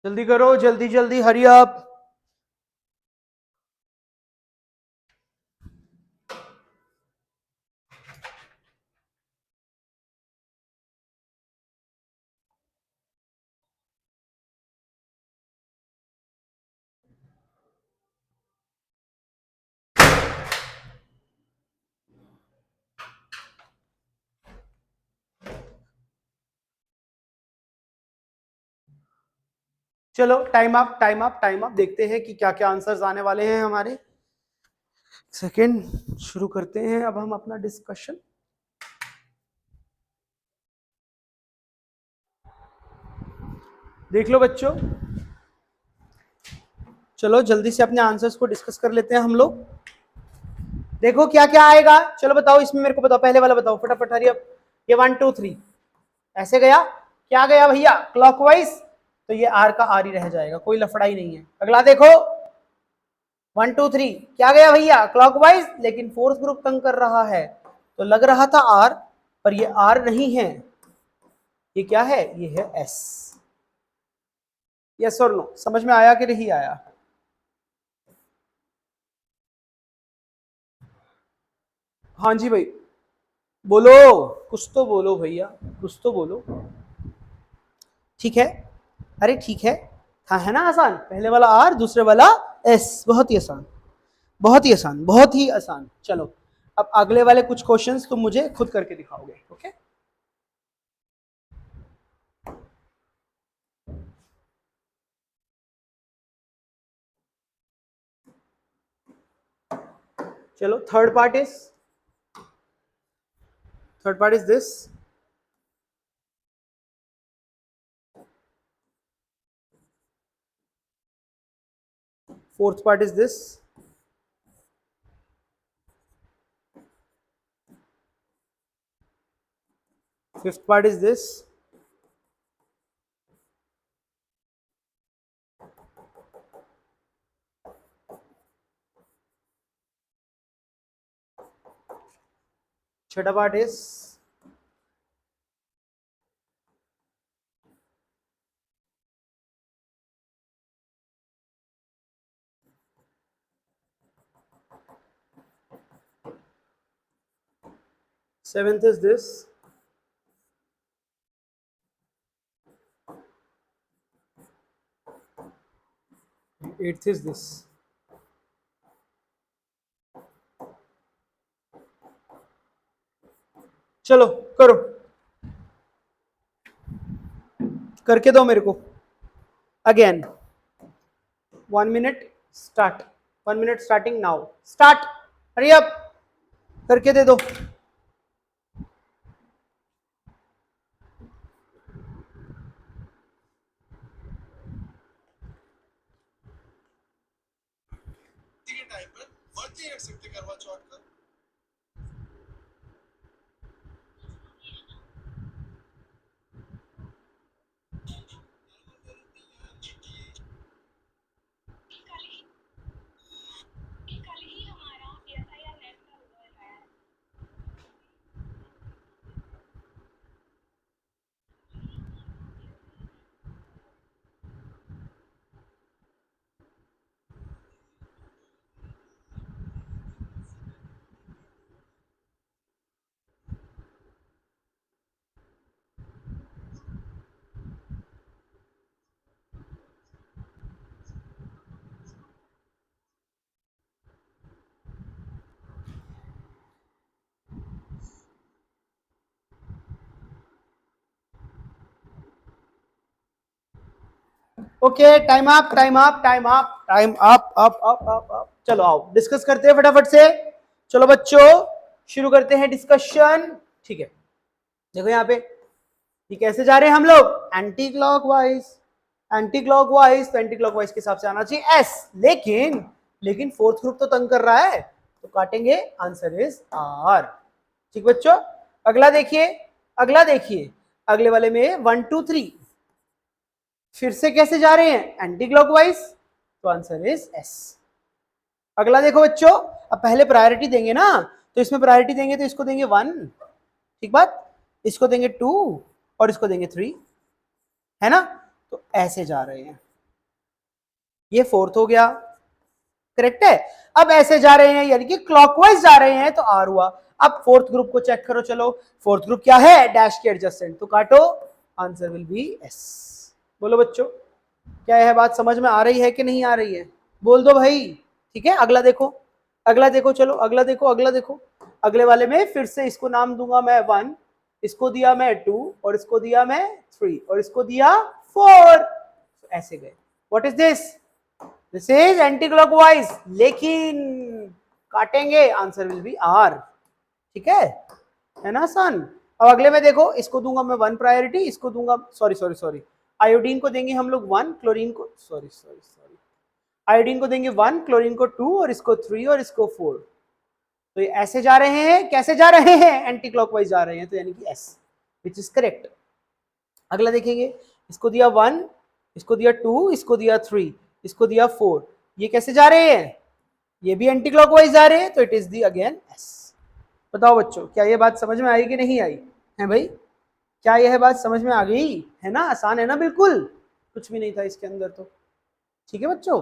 जल्दी करो, जल्दी जल्दी, हरी अप। चलो time up, time up, time up. देखते हैं कि क्या क्या आंसर्स आने वाले हैं हमारे। सेकंड, शुरू करते हैं अब हम अपना डिस्कशन। देख लो बच्चों, चलो जल्दी से अपने आंसर्स को डिस्कस कर लेते हैं हम लोग। देखो क्या क्या आएगा, चलो बताओ इसमें, मेरे को बताओ, पहले वाला बताओ फटाफट, हरी अप। ये 1 2 3 ऐसे गया, क्या गया भैया? क्लॉकवाइज, तो ये आर का आर ही रह जाएगा, कोई लफड़ा ही नहीं है। अगला देखो 1 2 3 क्या गया भैया? क्लॉकवाइज, लेकिन फोर्थ ग्रुप तंग कर रहा है, तो लग रहा था आर, पर ये आर नहीं है, ये क्या है? ये है एस। यस और नो, समझ में आया कि नहीं आया? हाँ जी भाई, बोलो, कुछ तो बोलो भैया, कुछ तो बोलो। ठीक है, अरे ठीक है, था है ना आसान? पहले वाला आर, दूसरे वाला एस, बहुत ही आसान, बहुत ही आसान, बहुत ही आसान। चलो अब अगले वाले कुछ क्वेश्चंस तुम मुझे खुद करके दिखाओगे, ओके? चलो third part is this. Fourth part is this. Fifth part is this. छठा part is seventh is this. Eighth is this. चलो करो, करके दो मेरे को. Again 1 minute start. 1 minute starting now. Start. Hurry up. करके दे दो. टाइम पर वर्थ रख सकते करवा चौथ का. Okay, time up. चलो आओ डिस्कस करते हैं फटाफट से. चलो बच्चों शुरू करते हैं डिस्कशन. ठीक है, देखो यहाँ पे ये कैसे जा रहे हैं हम लोग. Anti clockwise. तो एंटी क्लॉकवाइज के हिसाब से आना चाहिए एस. लेकिन फोर्थ ग्रुप तो तंग कर रहा है, तो काटेंगे. Answer is R. ठीक बच्चों, अगला देखिए. अगले वाले में 1 2 3 फिर से कैसे जा रहे हैं. Anti clockwise. तो आंसर इज एस. अगला देखो बच्चों, अब पहले प्रायोरिटी देंगे ना, तो इसमें प्रायोरिटी देंगे तो इसको देंगे 1. ठीक बात. इसको देंगे 2 और इसको देंगे 3, है ना. तो ऐसे जा रहे हैं. ये फोर्थ हो गया, करेक्ट है. अब ऐसे जा रहे हैं यानी कि क्लॉकवाइज जा रहे हैं, तो आर हुआ. अब फोर्थ ग्रुप को चेक करो. चलो फोर्थ ग्रुप क्या है. डैश के एडजस्टेंट. तो काटो. Answer will B S. बोलो बच्चों, क्या यह बात समझ में आ रही है कि नहीं आ रही है. बोल दो भाई. ठीक है, अगला देखो. चलो अगला देखो. अगले वाले में फिर से इसको नाम दूंगा मैं 1, इसको दिया मैं 2 और इसको दिया मैं 3 और इसको दिया 4. ऐसे गए. What is this. This is anti clockwise. लेकिन काटेंगे. Answer will be R. ठीक है ना आसान. अब अगले में देखो, इसको दूंगा मैं 1 प्रायोरिटी, इसको दूंगा सॉरी आयोडीन को देंगे हम लोग 1, क्लोरीन को आयोडीन को देंगे 1, क्लोरीन को 2 और इसको 3 और इसको 4. तो ये ऐसे जा रहे हैं. कैसे जा रहे हैं. एंटी क्लॉकवाइज जा रहे हैं, तो यानी कि एस, विच इज करेक्ट. अगला देखेंगे. इसको दिया 1, इसको दिया 2, इसको दिया 3, इसको दिया 4. ये कैसे जा रहे हैं. ये भी एंटी क्लॉकवाइज जा रहे हैं, तो it is the again S. बताओ बच्चों, क्या ये बात समझ में आई कि नहीं आई है भाई. क्या यह बात समझ में आ गई है ना. आसान है ना, बिल्कुल कुछ भी नहीं था इसके अंदर. तो ठीक है बच्चों,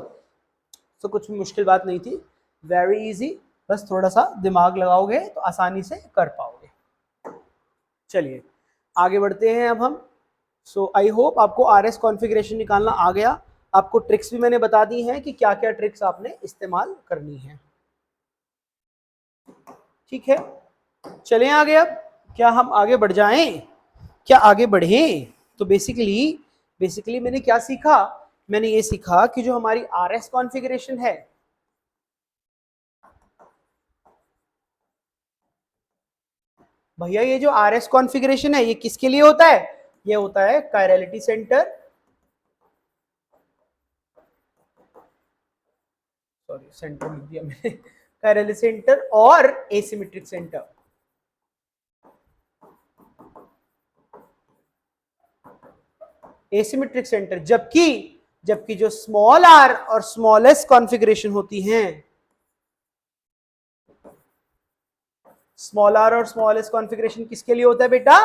तो कुछ भी मुश्किल बात नहीं थी. Very easy. बस थोड़ा सा दिमाग लगाओगे तो आसानी से कर पाओगे. चलिए आगे बढ़ते हैं अब हम. सो आई होप आपको आरएस कॉन्फ़िगरेशन निकालना आ गया. आपको ट्रिक्स भी मैंने बता दी हैं कि क्या क्या ट्रिक्स आपने इस्तेमाल करनी है. ठीक है, चलें आगे. अब क्या हम आगे बढ़ जाएं. क्या आगे बढ़ें. तो बेसिकली मैंने क्या सीखा. मैंने ये सीखा कि जो हमारी आरएस कॉन्फ़िगरेशन है, भैया ये जो आर एस कॉन्फ़िगरेशन है ये किसके लिए होता है? ये होता है कायरलिटी सेंटर, सॉरी सेंटर लिख दिया मैंने, कायरलिटी सेंटर और एसिमेट्रिक सेंटर। एसिमेट्रिक सेंटर, जबकि जबकि जो स्मॉल आर और स्मॉल एस कॉन्फ़िगरेशन होती हैं, स्मॉल आर और स्मॉल एस कॉन्फ़िगरेशन किसके लिए होता है बेटा?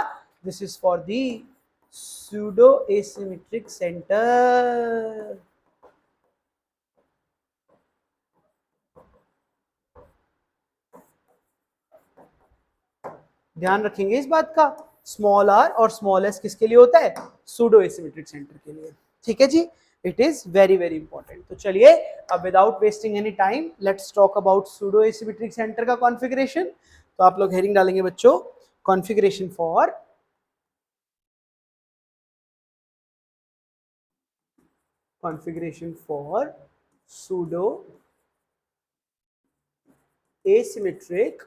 This is for the pseudo asymmetric centre. ध्यान रखेंगे इस बात का, स्मॉल आर और स्मॉल एस किसके लिए होता है? सूडो एसिमेट्रिक सेंटर के लिए। ठीक है जी, it is very very important. तो चलिए अब without wasting any time let's talk about pseudo asymmetric centre का कॉन्फ़िगरेशन। तो आप लोग हेडिंग डालेंगे बच्चों, configuration for pseudo asymmetric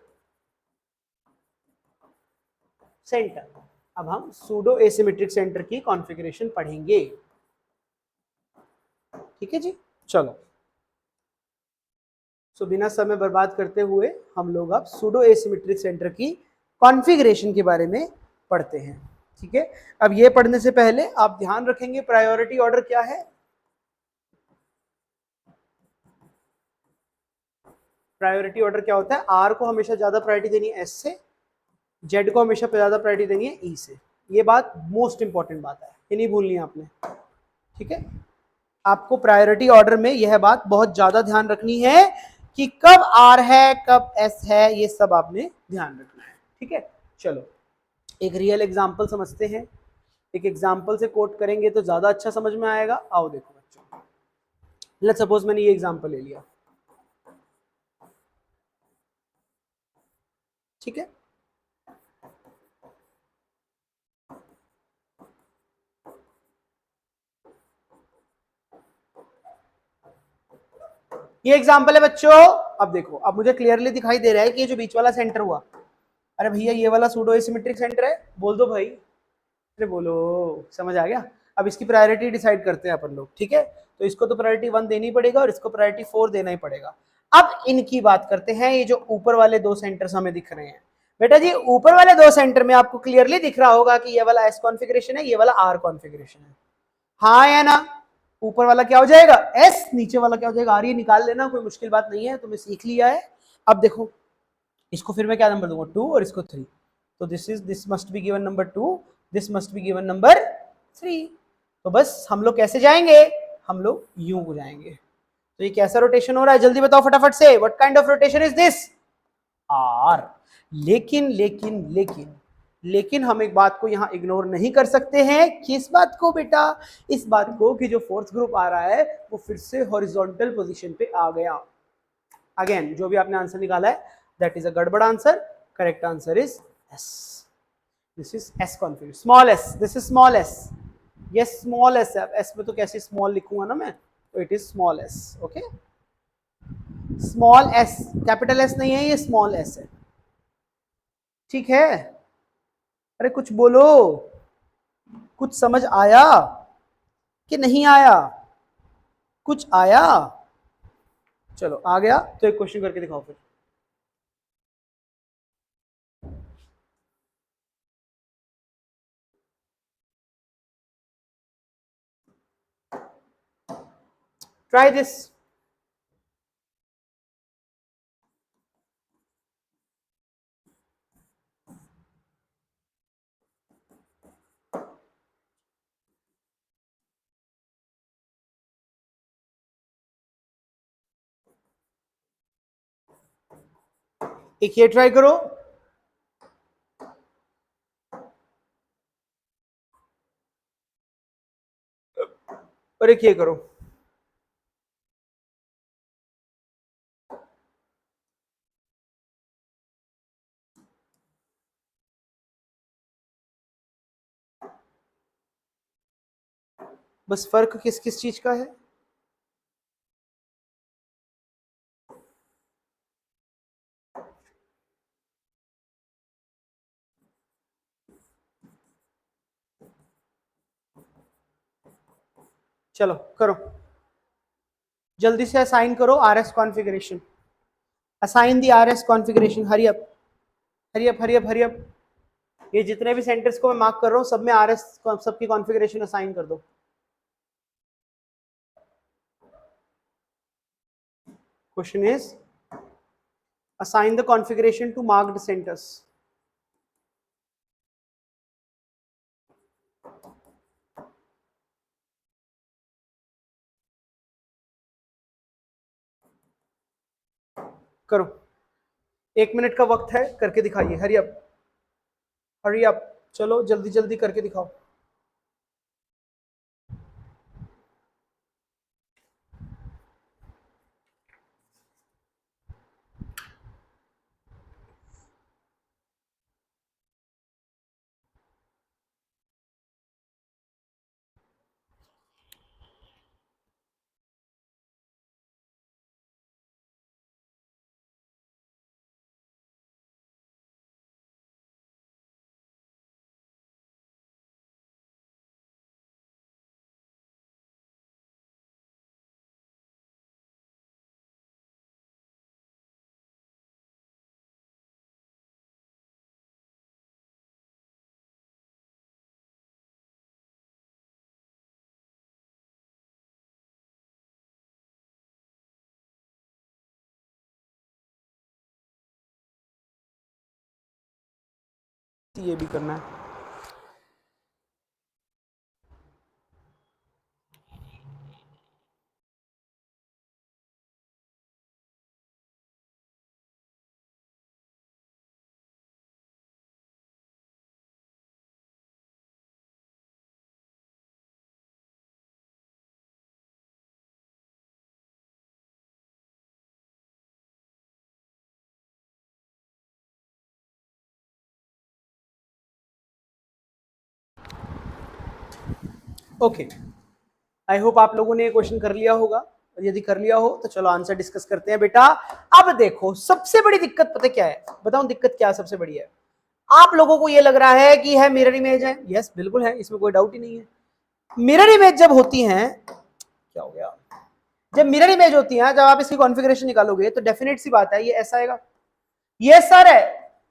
centre. अब हम सूडो एसिमेट्रिक सेंटर की कॉन्फ़िगरेशन पढ़ेंगे। ठीक है जी, चलो। सो बिना समय बर्बाद करते हुए हम लोग अब सूडो एसिमेट्रिक सेंटर की कॉन्फ़िगरेशन के बारे में पढ़ते हैं। ठीक है, अब ये पढ़ने से पहले आप ध्यान रखेंगे प्रायोरिटी ऑर्डर क्या है। प्रायोरिटी ऑर्डर क्या होता है? आर को हमेशा ज्यादा प्रायोरिटी देनी है एस से, जेड को हमेशा ज्यादा प्रायोरिटी देनी है ई से। ये बात मोस्ट इंपॉर्टेंट बात है, ये नहीं भूलनी है आपने। ठीक है, आपको प्रायोरिटी ऑर्डर में यह बात बहुत ज्यादा ध्यान रखनी है कि कब आर है कब एस है, ये सब आपने ध्यान रखना है। ठीक है, चलो एक रियल एग्जांपल समझते हैं। एक एग्जांपल से कोट करेंगे तो ज्यादा अच्छा समझ में आएगा। आओ देखो बच्चों, लेट्स सपोज मैंने ये एग्जांपल ले लिया। ठीक है, ये एग्जांपल है बच्चों। अब देखो, अब मुझे क्लियरली दिखाई दे रहा है कि ये जो बीच वाला सेंटर हुआ, अरे भैया ये वाला सूडो एसिमेट्रिक सेंटर है, बोल दो भाई, अरे बोलो, समझ आ गया। अब इसकी प्रायोरिटी डिसाइड करते हैं अपन लोग। ठीक है, तो इसको तो प्रायोरिटी 1 देनी पड़ेगा और इसको प्रायोरिटी 4 देना ही पड़ेगा। अब इनकी बात करते हैं। ये जो ऊपर वाले दो सेंटर्स हमें दिख रहे हैं बेटा जी, ऊपर वाले दो सेंटर में आपको क्लियरली दिख रहा होगा कि ये वाला एस कॉन्फ़िगरेशन है, ये वाला आर कॉन्फ़िगरेशन है, हाँ या ना? ऊपर वाला क्या हो जाएगा? एस, नीचे वाला क्या हो जाएगा? आर। ये निकाल लेना, कोई मुश्किल बात नहीं है, तुम्हें सीख लिया है। अब देखो, इसको फिर मैं क्या नंबर दूंगा? 2 और इसको 3। तो this must be given number 2, this must be given number 3। तो बस हम लोग कैसे जाएंगे? हम लोग यूं हो जाएंगे। तो ये कैसा रोटेशन हो रहा है? जल्दी बताओ फटाफट से, what kind of rotation is this? R. लेकिन लेकिन लेकिन लेकिन हम एक बात को यहां इग्नोर नहीं कर सकते हैं। किस बात को बेटा? इस बात को कि जो फोर्थ ग्रुप आ रहा है वो फिर से हॉरिजॉन्टल पोजीशन पे आ गया। अगेन जो भी आपने आंसर निकाला है दैट इज अ गड़बड़ answer. Correct answer is S. This is S configuration, small S, this is small S. Yes small S है, एस में तो कैसे स्मॉल लिखूंगा ना मैं, तो it is small S. Okay, small S, capital S नहीं है, ये स्मॉल एस है। ठीक है, अरे कुछ बोलो, कुछ समझ आया कि नहीं आया? कुछ आया? चलो आ गया तो एक क्वेश्चन करके दिखाओ फिर। Try this. एक ये ट्राई करो, और एक ये करो। बस फर्क किस किस चीज का है? चलो करो, जल्दी से असाइन करो RS configuration, assign the RS configuration, hurry up hurry up hurry up hurry up. ये जितने भी सेंटर्स को मैं मार्क कर रहा हूँ सब में आरएस सबकी कॉन्फ़िगरेशन असाइन कर दो। Question is assign the configuration to marked centers. करो, 1 मिनट का वक्त है, करके दिखाइए, हरी अप हरी अप, चलो जल्दी जल्दी करके दिखाओ। ये भी करना है। ओके, आई होप आप लोगों ने ये क्वेश्चन कर लिया होगा, और यदि कर लिया हो तो चलो आंसर डिस्कस करते हैं बेटा। अब देखो सबसे बड़ी दिक्कत पता क्या है, बताऊं दिक्कत क्या है सबसे बड़ी है? आप लोगों को ये लग रहा है कि है मिरर इमेज है, यस बिल्कुल है, इसमें कोई डाउट ही नहीं है। मिरर इमेज जब होती हैं, क्या हो गया, जब मिरर इमेज होती है, जब आप इसकी कॉन्फ़िगरेशन निकालोगे तो डेफिनेट सी बात है ये ऐसा आएगा, ये सर है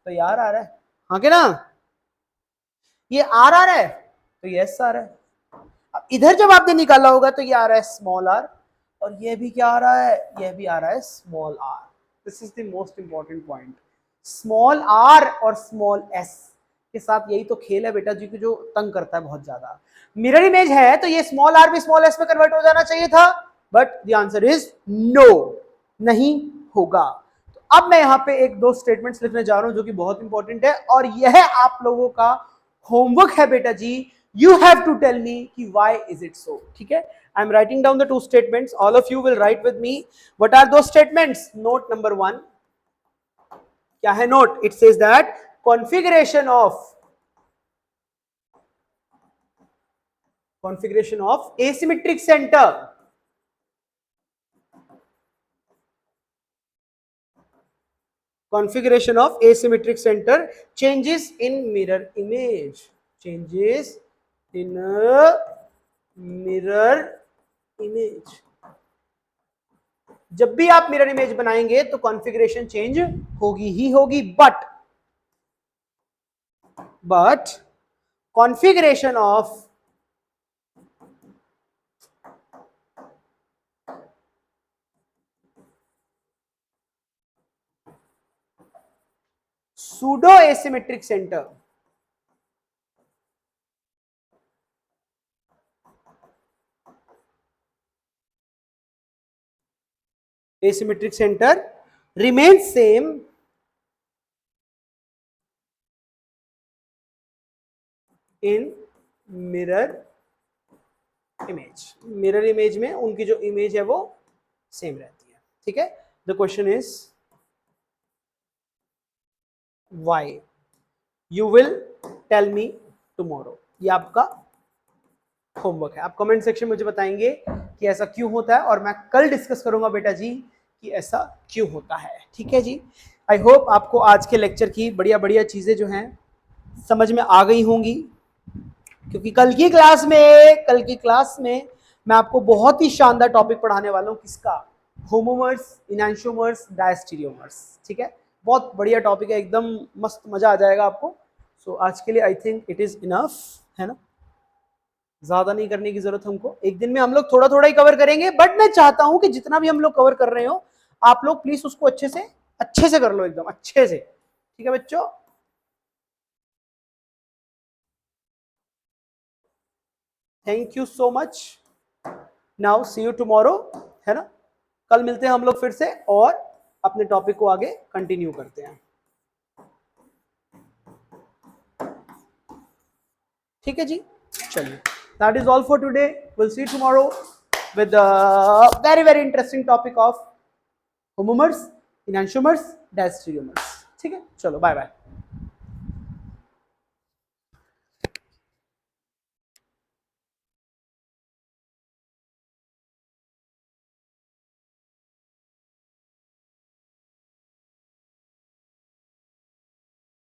तो ये आर आ रहा है, हाँ के ना, ये आर आ रहा है तो ये एस आ रहा है। अब इधर जब आपने निकाला होगा तो ये आ रहा है स्मॉल आर, और ये भी क्या आ रहा है, ये भी आ रहा है small R. This is the most important point, small R और स्मॉल एस के साथ यही तो खेल है बेटा जी, जो तंग करता है बहुत ज्यादा। मिरर इमेज है तो ये स्मॉल आर भी स्मॉल एस में कन्वर्ट हो जाना चाहिए था, but the answer is no, नहीं होगा। तो अब मैं यहाँ पे एक दो स्टेटमेंट्स लिखने जा रहा हूं जो कि बहुत इंपॉर्टेंट है, और यह आप लोगों का होमवर्क है बेटा जी। You have to tell me कि why is it so, ठीक है? I'm writing down the two statements. All of you will write with me. What are those statements? Note number 1. क्या है note? It says that configuration of asymmetric center changes in mirror image. Changes in a mirror image. जब भी आप मिरर इमेज बनाएंगे तो कॉन्फ़िगरेशन चेंज होगी ही होगी, but configuration of pseudo asymmetric centre remains same in mirror image. Mirror image में उनकी जो इमेज है वो सेम रहती है, ठीक है? The question is why, you will tell me tomorrow. ये आपका होमवर्क है, आप कमेंट सेक्शन में मुझे बताएंगे कि ऐसा क्यों होता है, और मैं कल डिस्कस करूंगा बेटा जी कि ऐसा क्यों होता है, ठीक है जी? आई होप आपको आज के लेक्चर की बढ़िया बढ़िया चीजें जो हैं समझ में आ गई होंगी, क्योंकि कल की क्लास में मैं आपको बहुत ही शानदार टॉपिक पढ़ाने वाला हूँ, किसका? होमोमर्स, इनैंशियोमर्स, डायस्टीरियोमर्स। ठीक है, बहुत बढ़िया टॉपिक है, एकदम मस्त, मजा आ जाएगा आपको। सो आज के लिए I think it is enough, है ना, ज्यादा नहीं करने की जरूरत हमको। एक दिन में हम लोग थोड़ा थोड़ा ही कवर करेंगे, बट मैं चाहता हूं कि जितना भी हम लोग कवर कर रहे हो, आप लोग प्लीज उसको अच्छे से कर लो, एकदम अच्छे से। ठीक है बच्चों, thank you so much. Now see you tomorrow, है ना, कल मिलते हैं हम लोग फिर से और अपने टॉपिक को आगे कंटिन्यू करते हैं। ठीक है जी, चलिए, that is all for today, will see tomorrow with very very interesting topic of homomers, enantiomers, diastereomers. ठीक है, चलो बाय बाय।